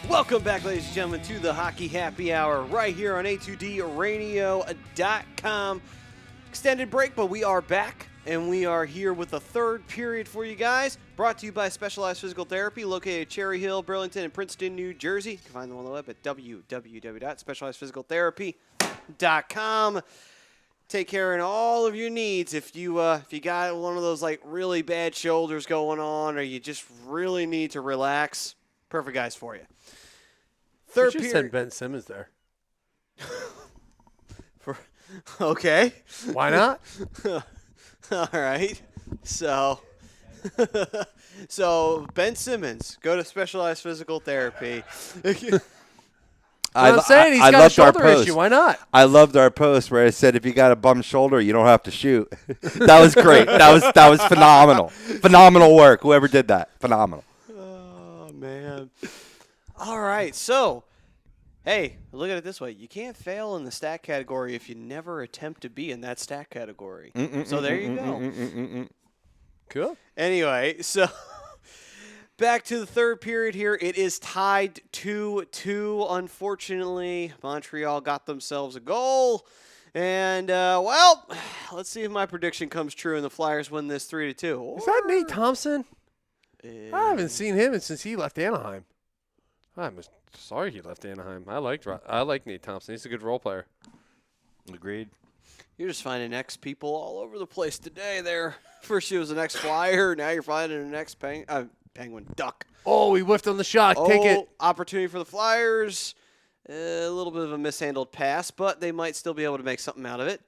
Welcome back, ladies and gentlemen, to the Hockey Happy Hour right here on A2DRadio.com. Extended break, but we are back, and we are here with the third period for you guys. Brought to you by Specialized Physical Therapy, located at Cherry Hill, Burlington, and Princeton, New Jersey. You can find them on the web at www.specializedphysicaltherapy.com. Take care of all of your needs. If you got one of those like really bad shoulders going on, or you just really need to relax, perfect guys for you. Third You should period. send Ben Simmons there. Okay. Why not? All right. So Ben Simmons, go to Specialized Physical Therapy. I'm saying he's got a shoulder issue. Why not? I loved our post where I said, if you got a bum shoulder, you don't have to shoot. That was great. That was phenomenal. Phenomenal work. Whoever did that, phenomenal. Oh man. All right. So, hey, look at it this way: you can't fail in the stat category if you never attempt to be in that stat category. So there you go. Cool. Anyway, so back to the third period here. It is tied 2-2. Unfortunately, Montreal got themselves a goal. And, well, let's see if my prediction comes true and the Flyers win this 3-2. Is that Nate Thompson? I haven't seen him since he left Anaheim. I'm sorry he left Anaheim. I like Nate Thompson. He's a good role player. Agreed. You're just finding ex-people all over the place today there. First he was an ex-Flyer. Now you're finding an ex-Penguin Duck. Oh, he whiffed on the shot. Take it. Opportunity for the Flyers. A little bit of a mishandled pass, but they might still be able to make something out of it.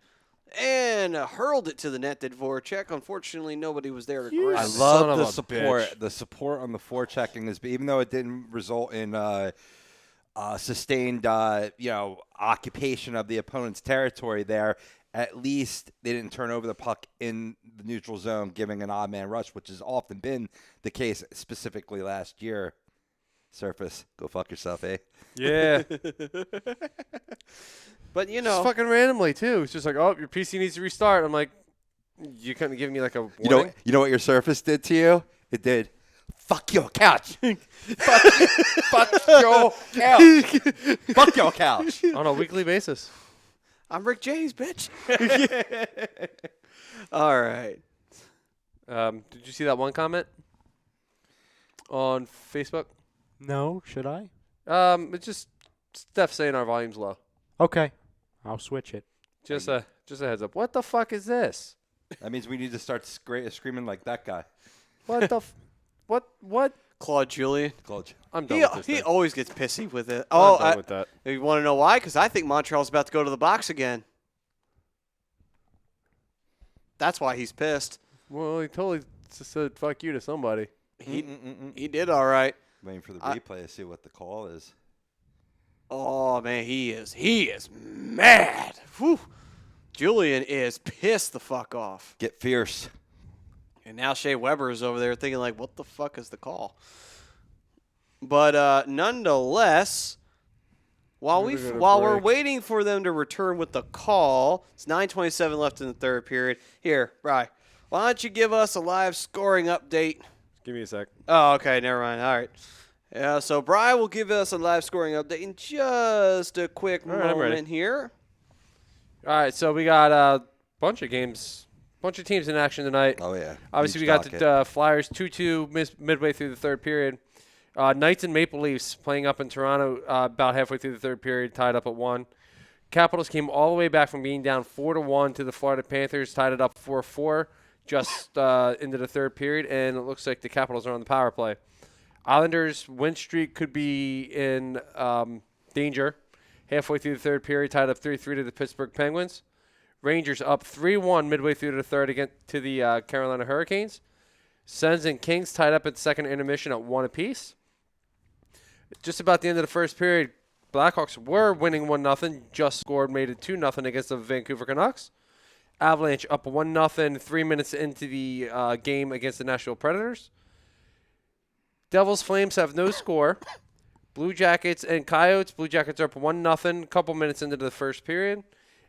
And hurled it to the net, did Voracek. Unfortunately, nobody was there to grab I it. love the support. The support on the forechecking is, even though it didn't result in sustained, occupation of the opponent's territory there. At least they didn't turn over the puck in the neutral zone, giving an odd man rush, which has often been the case, specifically last year. Surface, go fuck yourself, eh? Yeah. But, Just fucking randomly, too. It's just like, oh, your PC needs to restart. I'm like, you couldn't give me like a warning? You know what your Surface did to you? It did. Fuck your couch. fuck your couch. Fuck your couch. On a weekly basis. I'm Rick James, bitch. All right. Did you see that one comment on Facebook? No, should I? It's just Steph saying our volume's low. Okay. I'll switch it. Just a heads up. What the fuck is this? That means we need to start screaming like that guy. What the what? Claude Julien. Claude. I'm done with this He thing. always gets pissy with it. I'm done with that. You want to know why? Because I think Montreal's about to go to the box again. That's why he's pissed. Well, he totally just said fuck you to somebody. He did all right. Waiting for the replay to see what the call is. Oh, man, he is mad. Whew. Julian is pissed the fuck off. Get fierce. And now Shea Weber is over there thinking, like, what the fuck is the call? But nonetheless, while we're waiting for them to return with the call, it's 9:27 left in the third period. Here, Bri, why don't you give us a live scoring update? Give me a sec. Oh, okay, never mind. All right. Yeah, so Bri will give us a live scoring update in just a quick moment here. All right, so we got a bunch of games, bunch of teams in action tonight. Oh, yeah. Obviously, we got the Flyers 2-2 midway through the third period. Knights and Maple Leafs playing up in Toronto about halfway through the third period, tied up at 1. Capitals came all the way back from being down 4-1 to the Florida Panthers, tied it up 4-4 just into the third period, and it looks like the Capitals are on the power play. Islanders' win streak could be in danger. Halfway through the third period, tied up 3-3 to the Pittsburgh Penguins. Rangers up 3-1 midway through the third against to the Carolina Hurricanes. Sens and Kings tied up at the second intermission at 1 apiece. Just about the end of the first period, Blackhawks were winning 1-0, just scored, made it 2-0 against the Vancouver Canucks. Avalanche up 1-0 3 minutes into the game against the Nashville Predators. Devils Flames have no score. Blue Jackets and Coyotes. Blue Jackets are up 1-0 a couple minutes into the first period.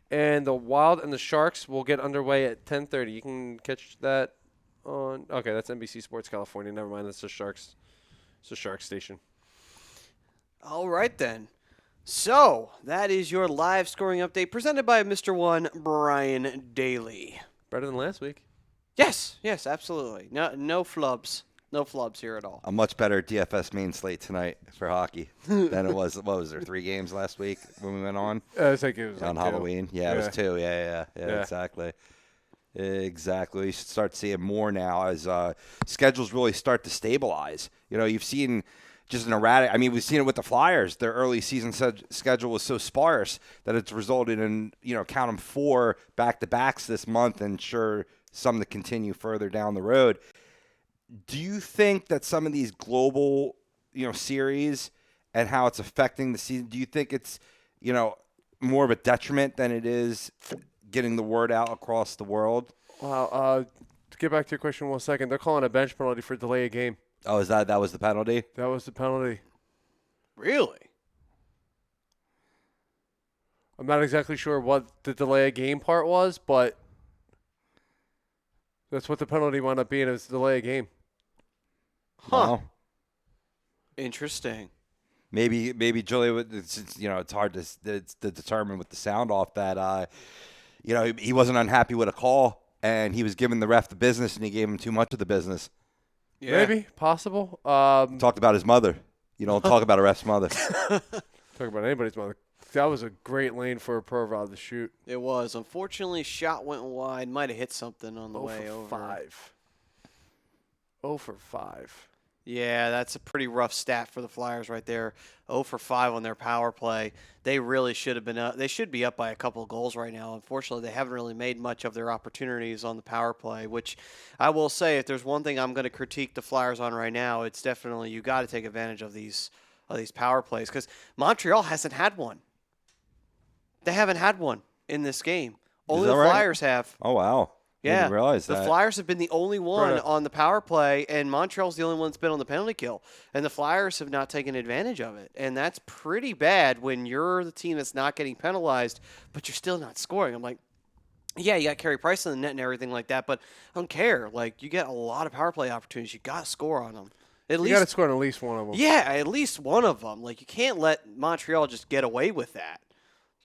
And the Wild and the Sharks will get underway at 10:30. You can catch that on... Okay, that's NBC Sports California. Never mind, that's the Sharks. It's the Sharks station. All right, then. So, that is your live scoring update presented by Mr. One, Brian Daly. Better than last week. Yes, absolutely. No flubs. No flubs here at all. A much better DFS main slate tonight for hockey than it was. What was there, 3 games last week when we went on? I think it was On like Halloween. Yeah, it was 2. Yeah, exactly. Exactly. You should start seeing more now as schedules really start to stabilize. You've seen just an erratic. I mean, we've seen it with the Flyers. Their early season schedule was so sparse that it's resulted in, count them 4 back-to-backs this month and sure some to continue further down the road. Do you think that some of these global, series and how it's affecting the season, do you think it's, more of a detriment than it is getting the word out across the world? Wow. To get back to your question 1 second, they're calling a bench penalty for delay a game. Oh, that was the penalty? That was the penalty. Really? I'm not exactly sure what the delay a game part was, but that's what the penalty wound up being. It was delay a game. Huh. Wow. Interesting. Maybe Julie. It's hard to determine with the sound off that. He wasn't unhappy with a call, and he was giving the ref the business, and he gave him too much of the business. Yeah. Maybe possible. Talked about his mother. You don't talk about a ref's mother. Talk about anybody's mother. That was a great lane for a Provorov to shoot. It was. Unfortunately, shot went wide. Might have hit something on the way over. 5. 0 for 5. Yeah, that's a pretty rough stat for the Flyers right there. 0 for 5 on their power play. They really should have been up. They should be up by a couple of goals right now. Unfortunately, they haven't really made much of their opportunities on the power play, which I will say, if there's one thing I'm going to critique the Flyers on right now, it's definitely you got to take advantage of these power plays because Montreal hasn't had one. They haven't had one in this game. Only the Flyers have. Oh, wow. Yeah, didn't realize that. The Flyers have been the only one on the power play, and Montreal's the only one that's been on the penalty kill. And the Flyers have not taken advantage of it. And that's pretty bad when you're the team that's not getting penalized, but you're still not scoring. I'm like, yeah, you got Carey Price in the net and everything like that, but I don't care. Like, you get a lot of power play opportunities. You got to score on them. You got to score on at least one of them. Yeah, at least one of them. Like, you can't let Montreal just get away with that.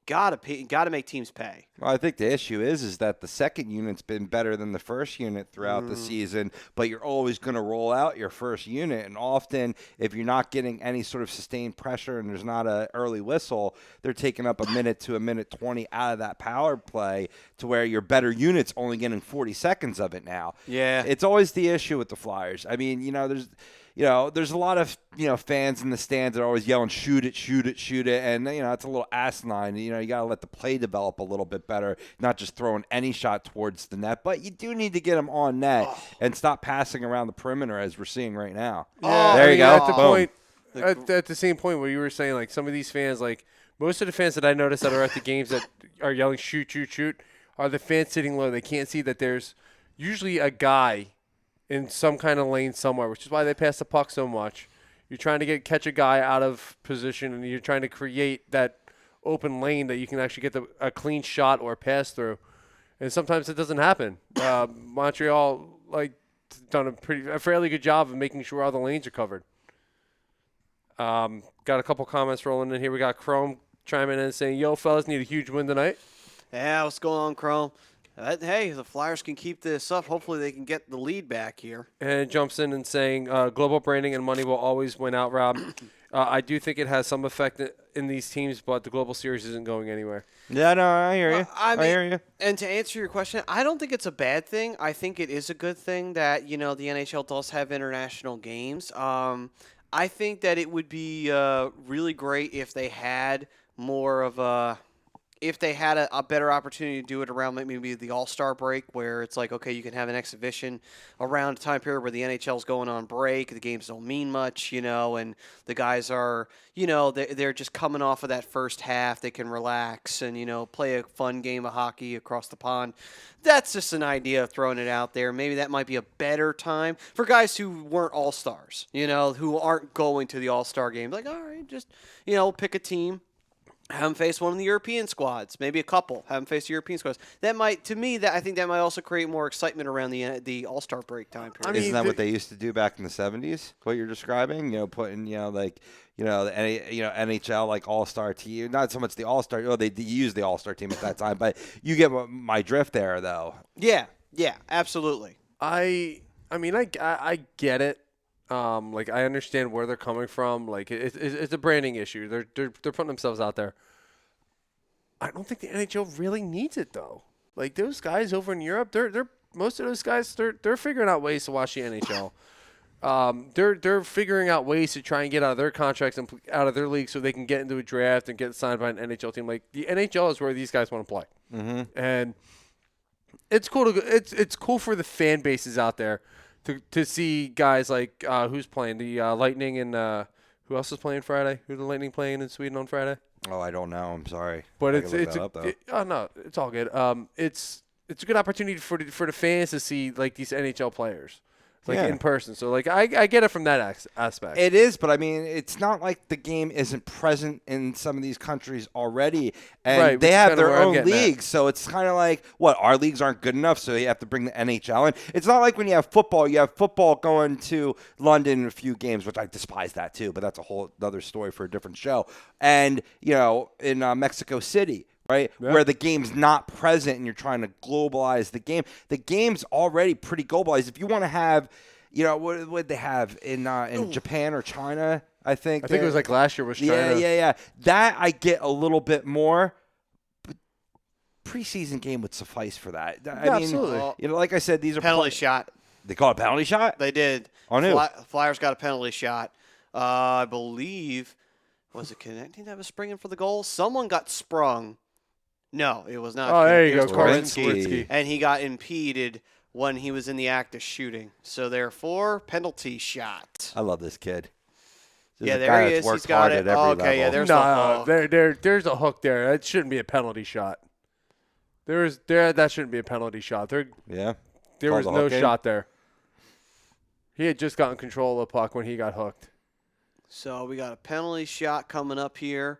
Got to make teams pay. Well, I think the issue is that the second unit's been better than the first unit throughout the season, but you're always going to roll out your first unit. And often, if you're not getting any sort of sustained pressure and there's not an early whistle, they're taking up a minute to a minute 20 out of that power play to where your better unit's only getting 40 seconds of it now. Yeah. It's always the issue with the Flyers. I mean, there's a lot of, fans in the stands that are always yelling, shoot it, shoot it, shoot it. And, it's a little asinine. You got to let the play develop a little bit better, not just throwing any shot towards the net. But you do need to get them on net and stop passing around the perimeter as we're seeing right now. There you go. At the point, at the same point where you were saying, like, some of these fans, like, most of the fans that I notice that are at the games that are yelling, shoot, shoot, shoot, are the fans sitting low. They can't see that there's usually a guy in some kind of lane somewhere, which is why they pass the puck so much. You're trying to catch a guy out of position, and you're trying to create that open lane that you can actually get a clean shot or pass through. And sometimes it doesn't happen. Montreal done a fairly good job of making sure all the lanes are covered. Got a couple comments rolling in here. We got Chrome chiming in saying, "Yo, fellas, need a huge win tonight." Yeah, what's going on, Chrome? Hey, the Flyers can keep this up. Hopefully they can get the lead back here. And jumps in and saying, global branding and money will always win out, Rob. I do think it has some effect in these teams, but the global series isn't going anywhere. Yeah, no, I hear you. I hear you. And to answer your question, I don't think it's a bad thing. I think it is a good thing that, the NHL does have international games. I think that it would be really great if they had more of a better opportunity to do it around maybe the All-Star break, where it's like, okay, you can have an exhibition around a time period where the NHL's going on break, the games don't mean much, and the guys are, they're just coming off of that first half. They can relax and, play a fun game of hockey across the pond. That's just an idea of throwing it out there. Maybe that might be a better time for guys who weren't All-Stars, who aren't going to the All-Star game. Like, all right, just, pick a team. Have them face one of the European squads, maybe a couple. Have them face the European squads. That might, to me, I think that might also create more excitement around the All-Star break time period. mean, Isn't that what they used to do back in the 70s? What you're describing, putting, like, the NHL like All-Star team. Not so much the All-Star. Oh, they used the All-Star team at that time, but you get my drift there, though. Yeah, absolutely. I mean, I get it. Like I understand where they're coming from. Like it's a branding issue. They're putting themselves out there. I don't think the NHL really needs it though. Like those guys over in Europe, they're most of those guys they're figuring out ways to watch the NHL. They're figuring out ways to try and get out of their contracts and out of their league so they can get into a draft and get signed by an NHL team. Like the NHL is where these guys want to play, and it's cool it's cool for the fan bases out there to see guys like who's playing the Lightning and who else is playing Friday? Who's the Lightning playing in Sweden on Friday? Oh, I don't know. I'm sorry. But I it's can look that up, though. no, it's all good. It's a good opportunity for the fans to see like these NHL players. Like in person. So, like, I get it from that aspect. It is, but, I mean, it's not like the game isn't present in some of these countries already. And right, they have their own leagues. leagues. So it's kind of like, our leagues aren't good enough, so you have to bring the NHL in. It's not like when you have football going to London in a few games, which I despise that too, but that's a whole other story for a different show. And, in Mexico City, right, where the game's not present and you're trying to globalize the game. The game's already pretty globalized. If you want to have, what would they have in Japan or China, I think. I think it was like last year was China. Yeah. That I get a little bit more. But preseason game would suffice for that. I mean, absolutely. Like I said, these are Penalty shot. They call it a penalty shot? They did. On who? Flyers got a penalty shot. I believe, was it Konency that was springing for the goal? Someone got sprung. No, it was not. Oh, there you it go, was Konency. And he got impeded when he was in the act of shooting. So therefore, penalty shot. I love this kid. This Yeah, is a there guy he that's is. worked He's got hard it. at every Oh, okay, level. yeah, there's No, the there's a hook there. That shouldn't be a penalty shot. That shouldn't be a penalty shot. There was the no hook in? shot there. He had just gotten control of the puck when he got hooked. So we got a penalty shot coming up here.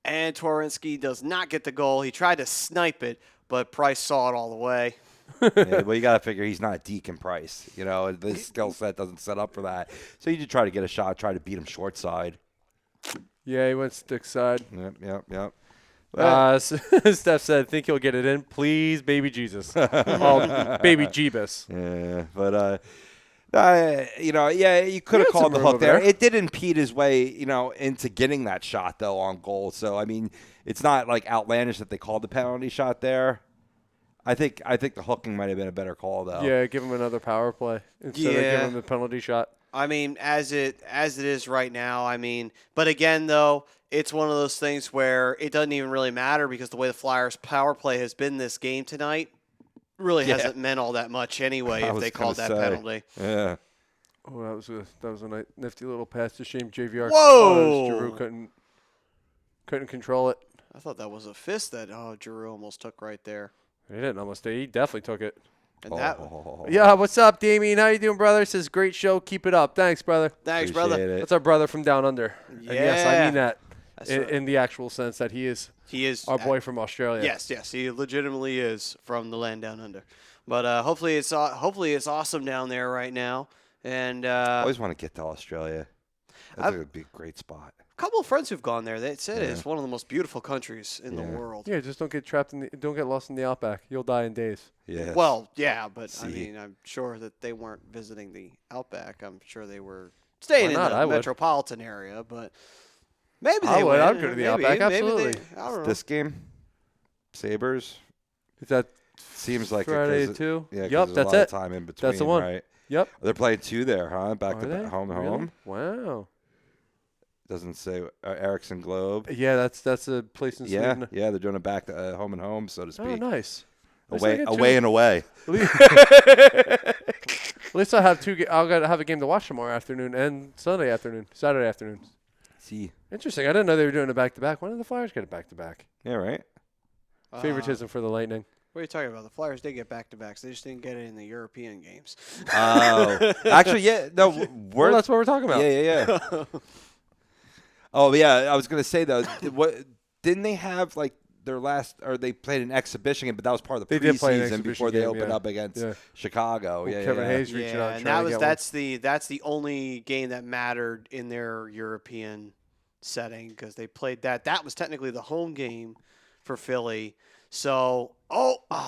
And Konency does not get the goal. He tried to snipe it, but Price saw it all the way. Yeah, well, you got to figure he's not Deacon Price. This skill set doesn't set up for that. So you just try to get a shot, try to beat him short side. Yeah, he went stick side. Yep. Steph said, think he'll get it in. Please, baby Jesus. Baby Jeebus. Yeah, but you could have had called some the room hook over there. there. It did impede his way, into getting that shot though on goal. So I mean, it's not like outlandish that they called the penalty shot there. I think the hooking might have been a better call though. Yeah, give him another power play instead of giving him the penalty shot. I mean, as it is right now, I mean, but again, though, it's one of those things where it doesn't even really matter because the way the Flyers' power play has been this game tonight really hasn't meant all that much anyway if they called that penalty. Yeah. Oh, that was a nifty little pass to shame JVR. Whoa! Giroux couldn't control it. I thought that was a fist that Giroux almost took right there. He didn't almost. He definitely took it. And that. Yeah, what's up, Damien? How you doing, brother? Says great show. Keep it up. Thanks, brother. Thanks, Appreciate brother. it. That's our brother from down under. And yes, I Yeah. mean that That's in the actual sense that he is our boy from Australia. Yes, he legitimately is from the land down under. But hopefully it's awesome down there right now. And I always want to get to Australia. That would be a great spot. a couple of friends who've gone there. They said it's one of the most beautiful countries in the world. Yeah, just don't get don't get lost in the outback. You'll die in days. Yeah. Well, yeah, but I mean, I'm sure that they weren't visiting the outback. I'm sure they were staying in the metropolitan area, but maybe they would. I'd go to the outback, absolutely. I don't know. This game, Sabres. Is that seems like Friday it, too? Yeah, yep, there's that's a lot it. Of time in between. That's the one. Right? Yep. They're playing two there, huh? Back Are to they? home to Really? home. Wow. Doesn't say Ericsson Globe. Yeah, that's a place in Sweden. Yeah, they're doing it back to home and home, so to speak. Oh, nice. Away and away. At least I have I'll have a game to watch tomorrow afternoon and Saturday afternoon. See. Interesting. I didn't know they were doing a back-to-back. When did the Flyers get a back-to-back? Yeah, right. Favoritism for the Lightning. What are you talking about? The Flyers did get back-to-backs. They just didn't get it in the European games. Oh, actually, yeah. No, well, that's what we're talking about. Yeah. Oh, yeah. I was gonna say though, didn't they have like their last, or they played an exhibition game, but that was part of the They did play an preseason exhibition before they game, opened yeah. up against Yeah. Chicago. Well, Yeah, Kevin yeah. Hayes reaching out, and trying to get one. that's the only game that mattered in their European setting because they played that. That was technically the home game for Philly. So,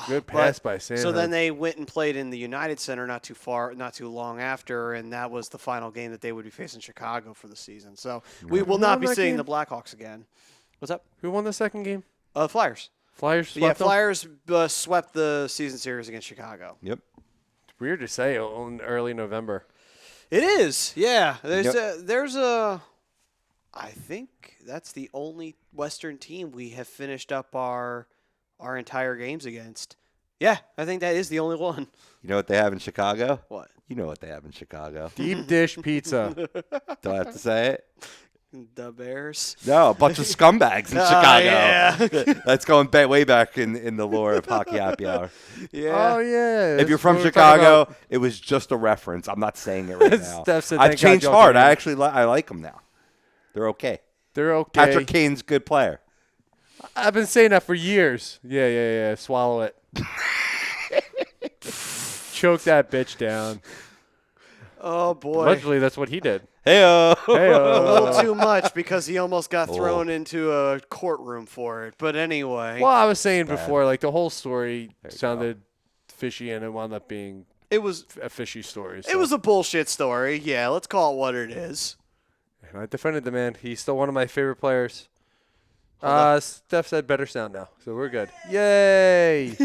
Good pass by Sandberg. So then they went and played in the United Center not too long after, and that was the final game that they would be facing Chicago for the season. So we will not be that seeing game? the Blackhawks again. What's up? Who won the second game? Flyers. Flyers Yeah, swept them? Flyers swept the season series against Chicago. Yep. It's weird to say in early November. It is, yeah. Yep. I think that's the only Western team we have finished up our entire games against. Yeah, I think that is the only one. You know what they have in Chicago? What? You know what they have in Chicago. Deep dish pizza. Do I have to say it? The Bears. No, a bunch of scumbags in Chicago. Yeah. That's going way back in the lore of Hockey Happy Hour. Yeah. Oh, yeah. If you're That's from what we're talking Chicago, about. it was just a reference. I'm not saying it right now. Steph said, I've "Thank God changed y'all hard. came I in." actually I like them now. They're okay. They're okay. Patrick Kane's a good player. I've been saying that for years. Yeah. Swallow it. Choke that bitch down. Oh, boy. Allegedly, that's what he did. Hey-o. A little too much because he almost got Oh. thrown into a courtroom for it. But anyway. Well, I was saying bad. before, like, the whole story There you sounded fishy, and it wound up being it was a fishy story. it so. was a bullshit story. Yeah, let's call it what it is. And I defended the man. He's still one of my favorite players. Steph said better sound now, so we're good. Yay!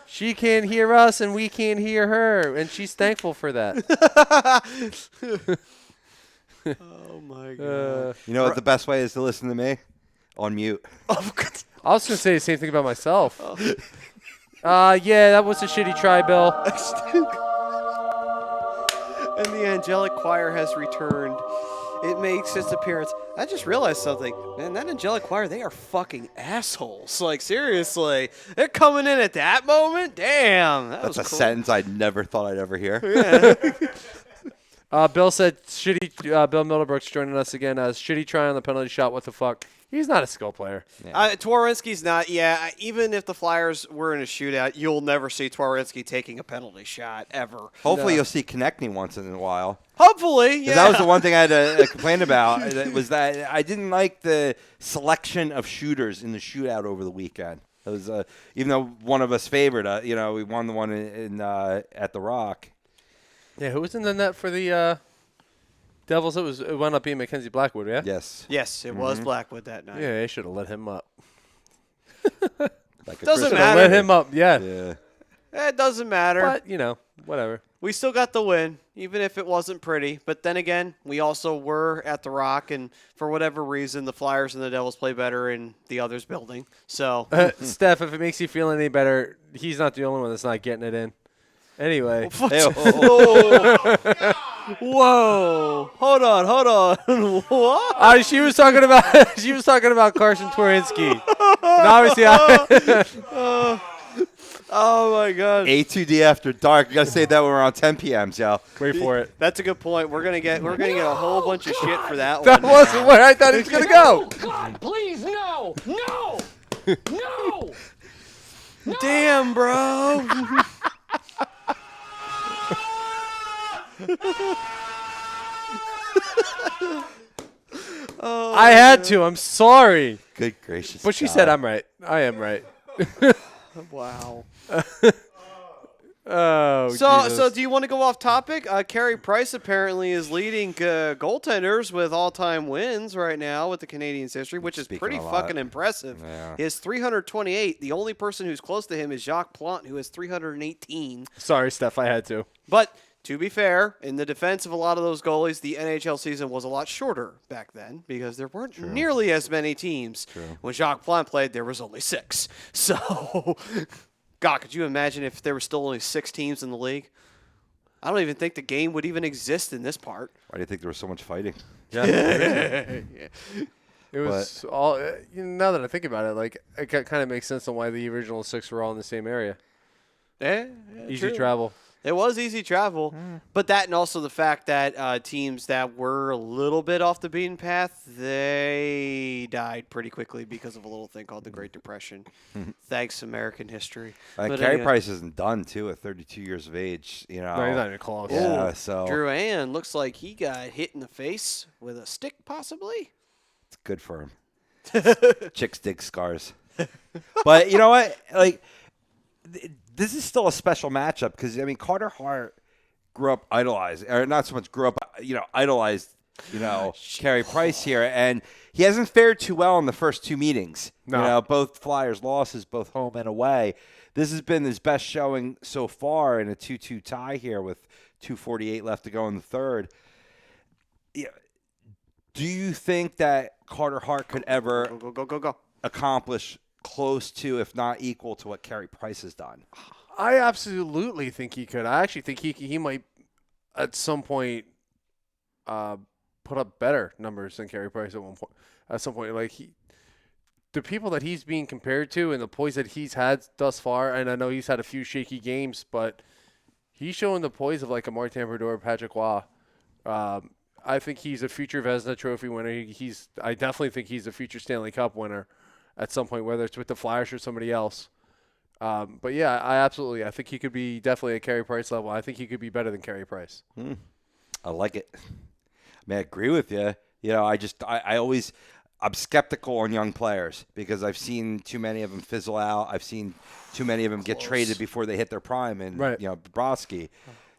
She can't hear us, and we can't hear her, and she's thankful for that. Oh, my God. You know what the best way is to listen to me? On mute. I was going to say the same thing about myself. Yeah, that was a shitty try, Bill. And the angelic choir has returned. It makes its appearance. I just realized something. Man, that angelic choir, they are fucking assholes. Like, seriously. They're coming in at that moment? Damn. That That's a was cool. sentence I never thought I'd ever hear. Bill said, shitty. Bill Middlebrooks joining us again. Shitty try on the penalty shot. What the fuck? He's not a skill player. Twarynski's not. Yeah, even if the Flyers were in a shootout, you'll never see Twarynski taking a penalty shot, ever. Hopefully you'll see Konechny once in a while. Hopefully, 'Cause yeah. that was the one thing I had to complain about. Was that I didn't like the selection of shooters in the shootout over the weekend. It was even though one of us favored, we won the one in at the Rock. Yeah, who was in the net for the Devils? It wound up being Mackenzie Blackwood, yeah? Yes. Yes, it was Blackwood that night. Yeah, they should have let him up. Like a Doesn't Christmas- matter. Let him up, yeah. Yeah. It doesn't matter. But, whatever. We still got the win, even if it wasn't pretty. But then again, we also were at the Rock, and for whatever reason, the Flyers and the Devils play better in the other's building. So, Steph, if it makes you feel any better, he's not the only one that's not getting it in. Anyway. whoa! Hold on! What? She was talking about Carson Twarynski. And obviously, Oh my God! A2D after dark. You gotta say that when we're on 10 p.m. yo. wait for it. That's a good point. We're gonna get a whole bunch of shit for that That one. wasn't where I thought he was gonna go. God, please, no! No! No! Damn, bro! I had to. I'm sorry. Good gracious. But she God. said I'm right. I am right. Wow. Oh, So Jesus. do you want to go off topic? Carey Price apparently is leading goaltenders with all-time wins right now with the Canadiens' history, which is Speaking pretty a lot. fucking impressive. Yeah. He has 328. The only person who's close to him is Jacques Plante, who has 318. Sorry, Steph. I had to. But to be fair, in the defense of a lot of those goalies, the NHL season was a lot shorter back then because there weren't nearly as many teams. When Jacques Plante played, there was only 6. So, God, could you imagine if there were still only 6 teams in the league? I don't even think the game would even exist in this part. Why do you think there was so much fighting? It was all. Now that I think about it, like it kind of makes sense on why the original 6 were all in the same area. Yeah, Easy true. travel. It was easy travel, but that and also the fact that teams that were a little bit off the beaten path, they died pretty quickly because of a little thing called the Great Depression. Thanks, American history. But Carey anyway. Price isn't done, too, at 32 years of age. You know, No, he's not even close. Yeah, Ooh, so Drew Ann looks like he got hit in the face with a stick, possibly. it's good for him. Chicks dig scars. But you know what? Like, this is still a special matchup because, I mean, Carter Hart grew up idolized, or not so much grew up, idolized, Carey Price here. And he hasn't fared too well in the first two meetings. No. Both Flyers losses, both home and away. This has been his best showing so far in a 2-2 tie here with 2:48 left to go in the third. Yeah. Do you think that Carter Hart could ever Go. accomplish close to, if not equal to, what Carey Price has done? I absolutely think he could. I actually think he might at some point put up better numbers than Carey Price at one point. At some point, like the people that he's being compared to and the poise that he's had thus far, and I know he's had a few shaky games, but he's showing the poise of like a Martin Brodeur, Patrick Waugh. I think he's a future Vezina Trophy winner. I definitely think he's a future Stanley Cup winner at some point, whether it's with the Flyers or somebody else. But yeah, I think he could be definitely at Carey Price level. I think he could be better than Carey Price. I like it. I mean, I agree with you. I'm skeptical on young players because I've seen too many of them fizzle out. I've seen too many of them get traded before they hit their prime, and Bobrovsky.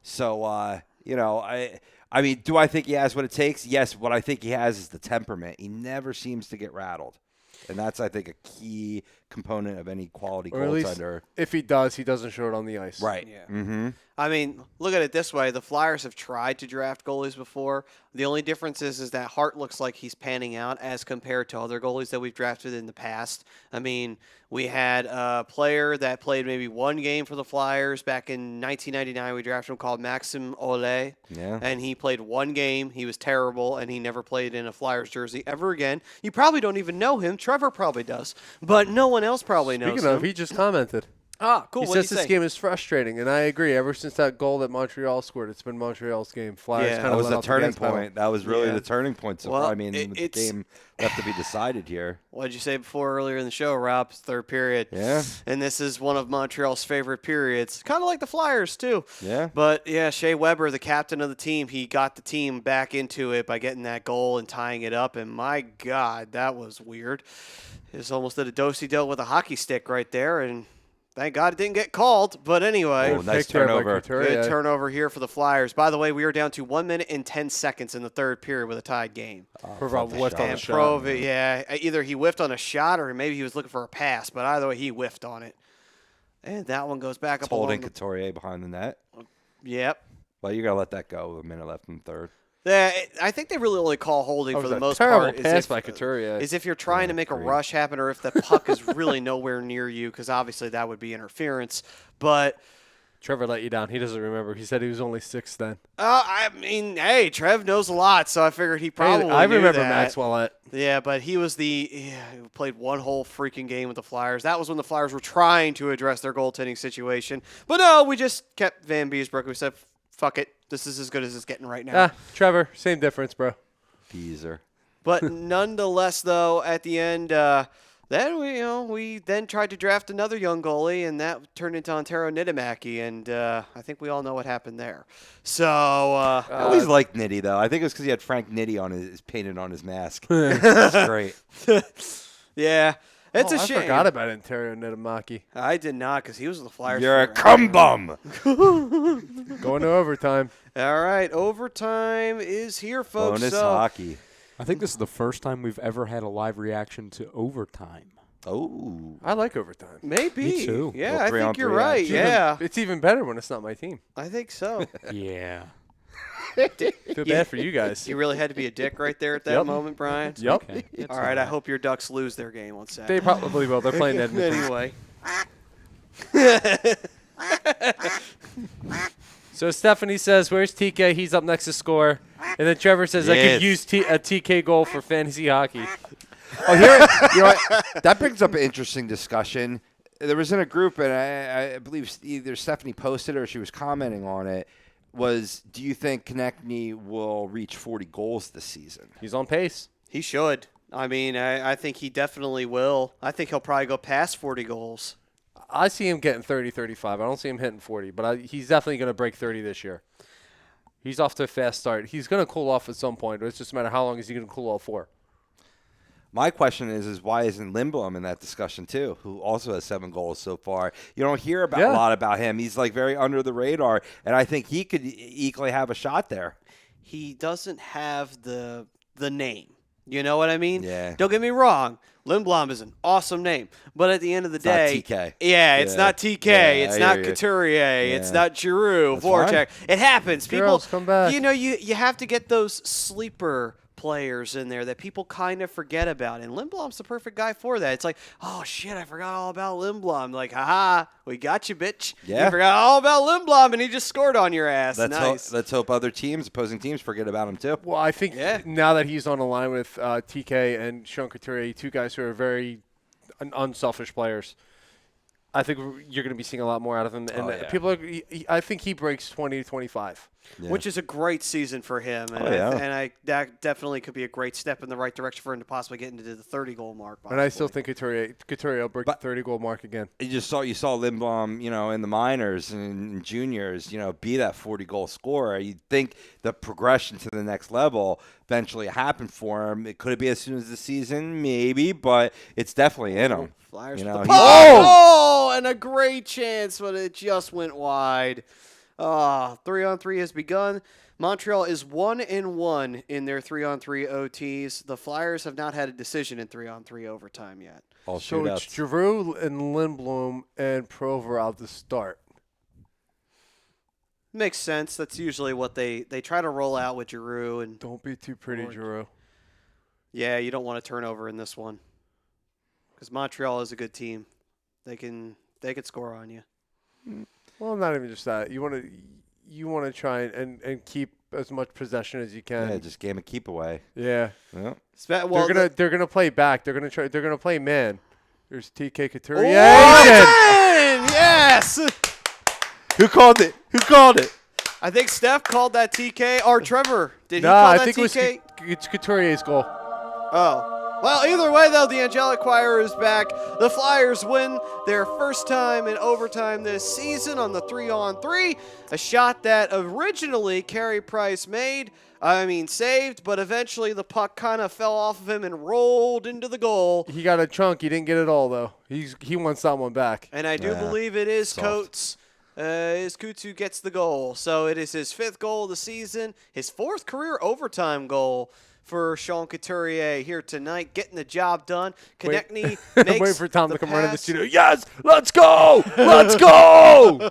So I mean, do I think he has what it takes? Yes. What I think he has is the temperament. He never seems to get rattled. And that's, I think, a key component of any quality Or at least goaltender. if he does, he doesn't show it on the ice. Right. Yeah. Mm-hmm. I mean, look at it this way. The Flyers have tried to draft goalies before. The only difference is that Hart looks like he's panning out as compared to other goalies that we've drafted in the past. I mean, we had a player that played maybe one game for the Flyers back in 1999. We drafted him called Maxime Olé. Yeah. And he played one game. He was terrible, and he never played in a Flyers jersey ever again. You probably don't even know him. Trevor probably does. But no one else probably knows Speaking him. of, he just commented. Ah, cool. He What did says he this say? game is frustrating, and I agree. Ever since that goal that Montreal scored, it's been Montreal's game. Flyers Yeah. kind That of was let the out the turning gas pedal. point. That was really Yeah. the turning point. So Well, far. I mean, the it's- game left to be decided here. What did you say before earlier in the show, Rob? Third period. Yeah. And this is one of Montreal's favorite periods. Kind of like the Flyers, too. Yeah. But, yeah, Shea Weber, the captain of the team, he got the team back into it by getting that goal and tying it up. And, my God, that was weird. It was almost did a do-si-do with a hockey stick right there. And thank God it didn't get called. But anyway. Oh, nice Pick there by turnover. Couturier. Good turnover here for the Flyers. By the way, we are down to 1 minute and 10 seconds in the third period with a tied game. Provorov whiffed on a And shot. Provi, yeah, either he whiffed on a shot or maybe he was looking for a pass, but either way, he whiffed on it. And that one goes back up along Holding the, Couturier behind the net. Yep. Well, you got to let that go with a minute left in the third. Yeah, I think they really only call holding That for was the a most terrible part pass by Couturier. is if you're trying to make a agreed. rush happen or if the puck is really nowhere near you, because obviously that would be interference. But Trevor let you down. He doesn't remember. He said he was only 6 then. I mean, hey, Trev knows a lot, so I figured he probably I knew remember that. Max Willett. Yeah, but he was he played one whole freaking game with the Flyers. That was when the Flyers were trying to address their goaltending situation. But no, we just kept Van Beesbrook. We said, fuck it. This is as good as it's getting right now. Trevor, same difference, bro. Teaser. But nonetheless, though, at the end, then we then tried to draft another young goalie, and that turned into Antero Niittymaki, and I think we all know what happened there. So I always liked Nitty, though. I think it was because he had Frank Nitty on his painted on his mask. That's great. yeah, it's a I shame. forgot about Ontario Niittymaki. I did not, because he was with the Flyers. You're a forever. cum bum. Going to overtime. All right, overtime is here, folks. Bonus So, hockey. I think this is the first time we've ever had a live reaction to overtime. Oh. I like overtime. maybe. Me too. Yeah, Little I three on think you're three right. action. Yeah, It's even better when it's not my team. I think so. Yeah. Feel bad for you guys. You really had to be a dick right there at that Yep. moment, Brian. Yep. Okay. It's All right, I hope your Ducks lose their game on Saturday. They probably will. They're playing Edmonton. Anyway. So Stephanie says, "Where's TK? He's up next to score." And then Trevor says, "I Yes. could use a TK goal for fantasy hockey." Oh, here, you know what? That brings up an interesting discussion. there was in a group, and I believe either Stephanie posted or she was commenting on it, was do you think Konechny will reach 40 goals this season? He's on pace. He should. I mean, I think he definitely will. I think he'll probably go past 40 goals. I see him getting 30, 35. I don't see him hitting 40, but he's definitely going to break 30 this year. He's off to a fast start. He's going to cool off at some point, but it's just a matter of how long is he going to cool off for. My question is why isn't Lindblom in that discussion too, who also has 7 goals so far? You don't hear a lot about him. He's like very under the radar, and I think he could equally have a shot there. He doesn't have the name. You know what I mean? Yeah. Don't get me wrong. Lindblom is an awesome name, but at the end of the day, not TK. Yeah, it's not TK. Yeah, it's not Couturier. It's not Giroux, Voracek. It happens. Girls, come back. You know, you have to get those sleeper players in there that people kind of forget about, and Lindblom's the perfect guy for that. It's like, oh shit, I forgot all about Lindblom. Like, haha, we got you, bitch. Yeah. You forgot all about Lindblom, and he just scored on your ass. Nice. Let's hope other teams, opposing teams, forget about him too. Well, I think now that he's on the line with TK and Sean Couturier, 2 guys who are very unselfish players, I think you're going to be seeing a lot more out of him. And people, I think he breaks 20 to 25. Yeah. Which is a great season for him. And that definitely could be a great step in the right direction for him to possibly get into the 30-goal mark. Possibly. And I still think Couturier will break the 30-goal mark again. You saw Lindblom, in the minors and juniors, be that 40-goal scorer. You'd think the progression to the next level eventually happened for him. It could be as soon as the season, maybe, but it's definitely in him. Flyers with the puck. And a great chance, but it just went wide. 3-on-3 has begun. Montreal is 1-1 in their 3-on-3 OTs. The Flyers have not had a decision in 3-on-3 overtime yet. So it's Giroux and Lindblom and Provorov to start. Makes sense. That's usually what they try to roll out with Giroux. And don't be too pretty, Giroux. Yeah, you don't want a turnover in this one because Montreal is a good team. They can score on you. Well, not even just that. You want to try and keep as much possession as you can. Yeah, just game and keep away. Yeah. Well, they're gonna play back. They're gonna play man. There's TK Couturier. Yes. Who called it? I think Steph called that TK or Trevor. Did he call that TK? It's Couturier's goal. Oh. Well, either way, though, the Angelic Choir is back. The Flyers win their first time in overtime this season on the 3-on-3. A shot that originally Carey Price saved, but eventually the puck kind of fell off of him and rolled into the goal. He got a chunk. He didn't get it all, though. He wants that one back. And I do believe it is Coates. Coates who gets the goal. So it is his 5th goal of the season, his 4th career overtime goal for Sean Couturier here tonight, getting the job done. Konechny makes waiting for Tom to come running the studio. Yes, let's go! Let's go!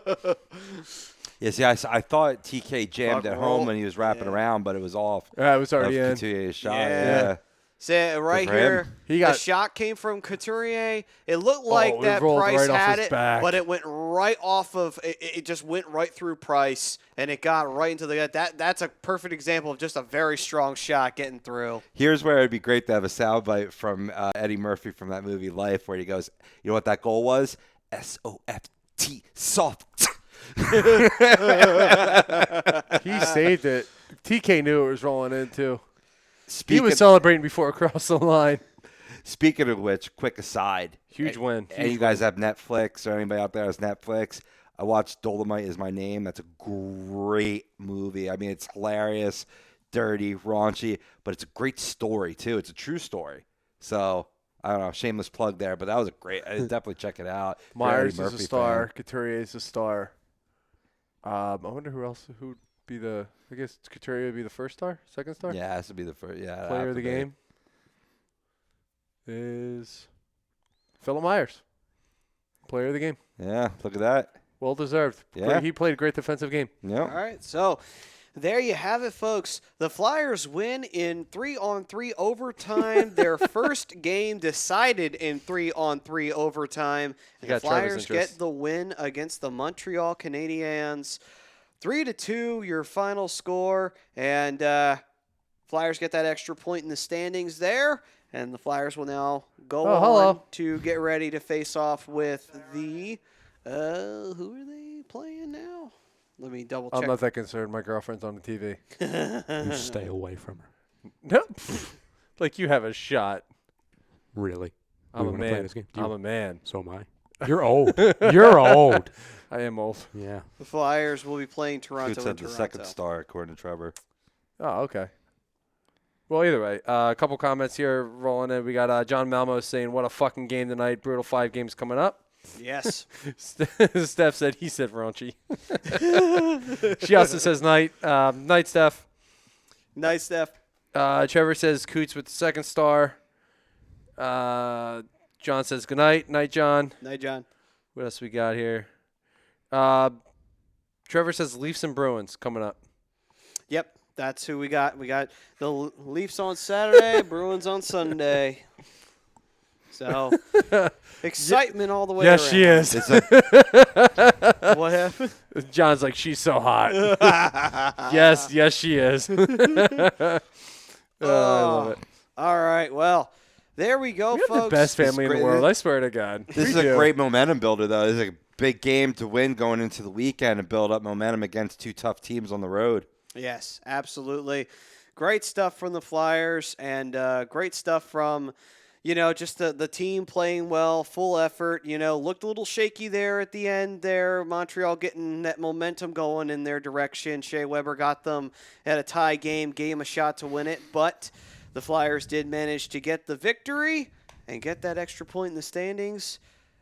Yeah, see, I thought TK jammed at home when he was wrapping around, but it was off. Yeah, it was already in. Couturier's shot. Yeah. See, right here, the shot came from Couturier. It looked like that Price had it, but it went right off of it just went right through Price, and it got right into the that's a perfect example of just a very strong shot getting through. Here's where it'd be great to have a soundbite from Eddie Murphy from that movie Life, where he goes, "You know what that goal was? SOFT, soft." He saved it. TK knew it was rolling in too. He was celebrating before it crossed the line. Speaking of which, quick aside. Huge win. And you guys have Netflix or anybody out there has Netflix? I watched Dolomite Is My Name. That's a great movie. I mean, it's hilarious, dirty, raunchy, but it's a great story, too. It's a true story. So, I don't know, shameless plug there, but that was a great – I definitely check it out. Myers is a star. Couturier is a star. I wonder who else – who be the – I guess Couturier would be the first star, second star? Yeah, it has to be the first. Yeah, player of the game is Philip Myers. Player of the game. Yeah, look at that. Well deserved. Yeah. He played a great defensive game. Yeah. All right, so there you have it, folks. The Flyers win in 3-on-3 overtime. Their first game decided in 3-on-3 overtime. And the Flyers get the win against the Montreal Canadiens. 3-2, your final score, and Flyers get that extra point in the standings there. And the Flyers will now go hello. on to get ready to face off with the who are they playing now? Let me double check. I'm not that concerned. My girlfriend's on the TV. You stay away from her. No, like you have a shot. Really? I'm We a wanna play man. this game? I'm a man. So am I. You're old. You're old. I am old. Yeah. The Flyers will be playing Toronto Shoots in at the Toronto. second star, according to Trevor. Oh, okay. Well, either way, a couple comments here rolling in. We got John Malmo saying, "What a fucking game tonight! Brutal 5 games coming up." Yes. Steph said, "He said raunchy." She also says, "Night, night, Steph." Nice, Steph. Trevor says, "Coots with the second star." John says, "Good night, night, John." Night, John. What else we got here? Trevor says, "Leafs and Bruins coming up." Yep, that's who we got. We got the Leafs on Saturday, Bruins on Sunday. So, excitement all the way Yes, around. she is. It's a, What happened? John's like, "She's so hot." yes, she is. I love it. All right, well, there we go, We have folks. the best family in the great. world. I swear to God. this We is a do. great momentum builder, though. This is a big game to win going into the weekend and build up momentum against 2 tough teams on the road. Yes, absolutely. Great stuff from the Flyers and great stuff from, just the team playing well, full effort. Looked a little shaky there at the end there. Montreal getting that momentum going in their direction. Shea Weber got them at a tie game, gave them a shot to win it, but the Flyers did manage to get the victory and get that extra point in the standings.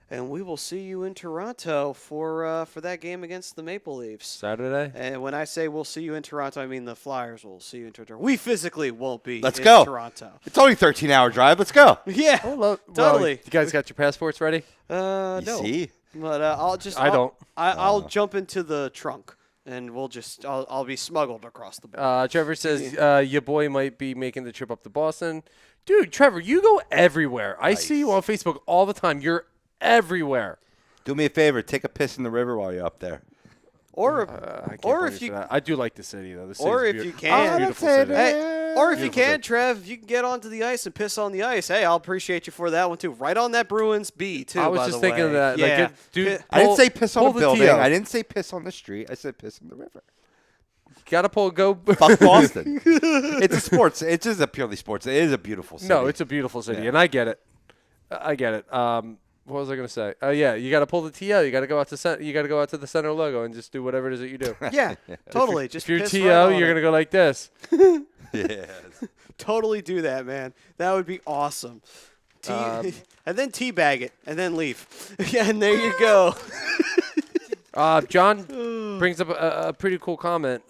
And we will see you in Toronto for that game against the Maple Leafs. Saturday. And when I say we'll see you in Toronto, I mean the Flyers will see you in Toronto. We physically won't be Let's in go. Toronto. It's only a 13-hour drive. Let's go. Yeah, Well, totally. you guys got your passports ready? No. See? But I'll just. I don't. I'll jump into the trunk, and I'll be smuggled across the border. Trevor says your boy might be making the trip up to Boston. Dude, Trevor, you go everywhere. I see you on Facebook all the time. You're everywhere. Do me a favor. Take a piss in the river while you're up there. Or I can't or believe if you that. I do like the city though. The or city's if you it's a can, beautiful city. hey, or if you Beautiful can, city. Trev, you can get onto the ice and piss on the ice. Hey, I'll appreciate you for that one too. Right on that Bruins B too. I was by just the thinking way. of that. Yeah. Like, dude, I didn't say piss on pull a the building. TO. I didn't say piss on the street. I said piss in the river. Gotta go. Fuck Boston. It's a sports. It is a purely sports. It is a beautiful city. No, it's a beautiful city, and I get it. I get it. What was I gonna say? Oh yeah, you got to pull the TO. You got to go out to You got to go out to the center logo and just do whatever it is that you do. Yeah, totally. Just If you're piss TO, right on you're it. gonna go like this. Yes. Totally do that, man. That would be awesome. And then teabag it, and then leave. Yeah, and there you go. John brings up a pretty cool comment.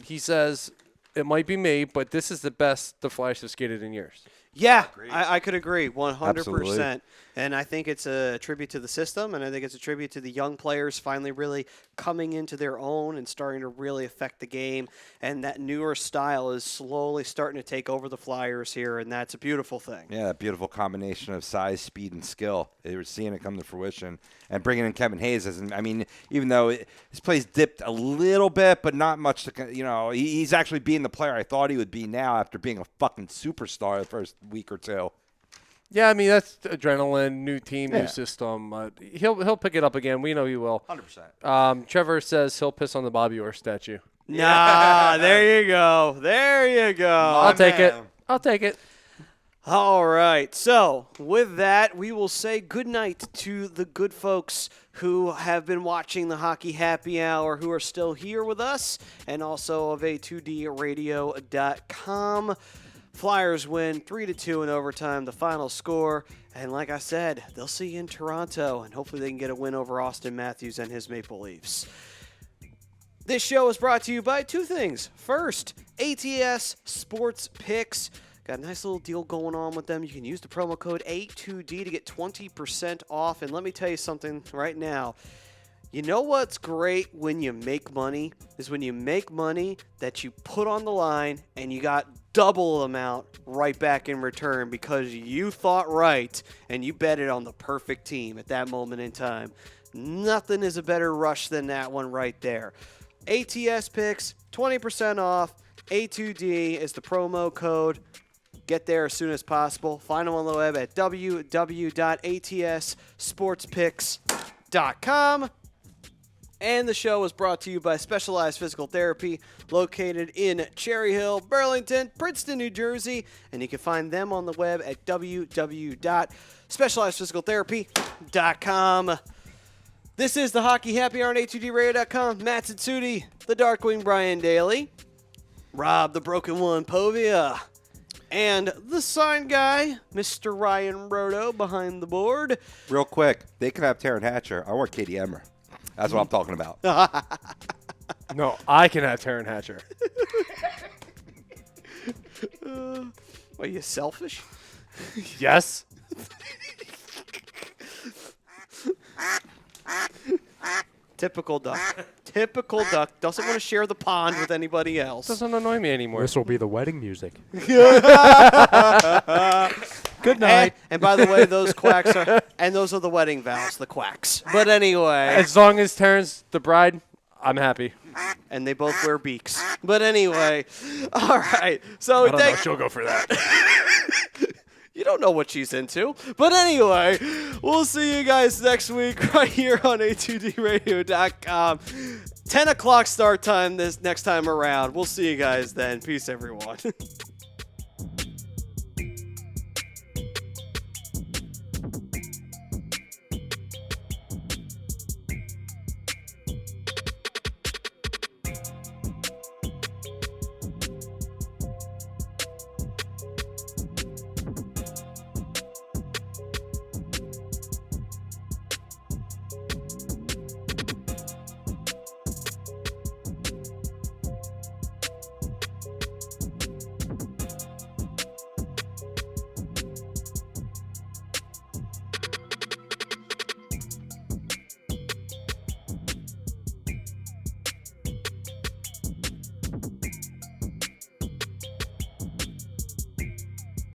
He says it might be me, but this is the best the Flyers have skated in years. Yeah, I could agree 100%. Absolutely. And I think it's a tribute to the system, and I think it's a tribute to the young players finally really coming into their own and starting to really affect the game. And that newer style is slowly starting to take over the Flyers here, and that's a beautiful thing. Yeah, that beautiful combination of size, speed, and skill. They were seeing it come to fruition. And bringing in Kevin Hayes, even though his play's dipped a little bit, but not much to, he's actually being the player I thought he would be now after being a fucking superstar the first week or two. Yeah, I mean that's adrenaline, new team, Yeah. new system. He'll pick it up again. We know he will. 100%. Trevor says he'll piss on the Bobby Orr statue. Nah, there you go. There you go. I'll take it. I'll take it. All right. So, with that, we will say goodnight to the good folks who have been watching the Hockey Happy Hour, who are still here with us, and also of a2dradio.com. Flyers win 3-2 in overtime, the final score. And like I said, they'll see you in Toronto, and hopefully they can get a win over Austin Matthews and his Maple Leafs. This show is brought to you by two things. First, ATS Sports Picks. Got a nice little deal going on with them. You can use the promo code A2D to get 20% off. And let me tell you something right now. You know what's great when you make money is when you make money that you put on the line and you got double the amount right back in return because you thought right and you bet it on the perfect team at that moment in time. Nothing is a better rush than that one right there. ATS Picks, 20% off. A2D is the promo code. Get there as soon as possible. Find them on the web at www.atsportspicks.com. And the show was brought to you by Specialized Physical Therapy, located in Cherry Hill, Burlington, Princeton, New Jersey. And you can find them on the web at www.specializedphysicaltherapy.com. This is the Hockey Happy Hour on A2DRadio.com. Matt Tsutsuti, the Darkwing Brian Daly, Rob the Broken One Povia, and the sign guy, Mr. Ryan Roto, behind the board. Real quick, they can have Taryn Hatcher. I want Katie Emmer. That's what I'm talking about. No, I can have Taryn Hatcher. Are you selfish? Yes. Typical duck. Typical duck. Doesn't want to share the pond with anybody else. Doesn't annoy me anymore. This will be the wedding music. Good night. And by the way, those quacks are, and those are the wedding vows, the quacks. But anyway. As long as Taryn's the bride, I'm happy. And they both wear beaks. But anyway. All right. So I don't know if she'll go for that. You don't know what she's into. But anyway, we'll see you guys next week right here on A2DRadio.com. 10 o'clock start time this next time around. We'll see you guys then. Peace, everyone.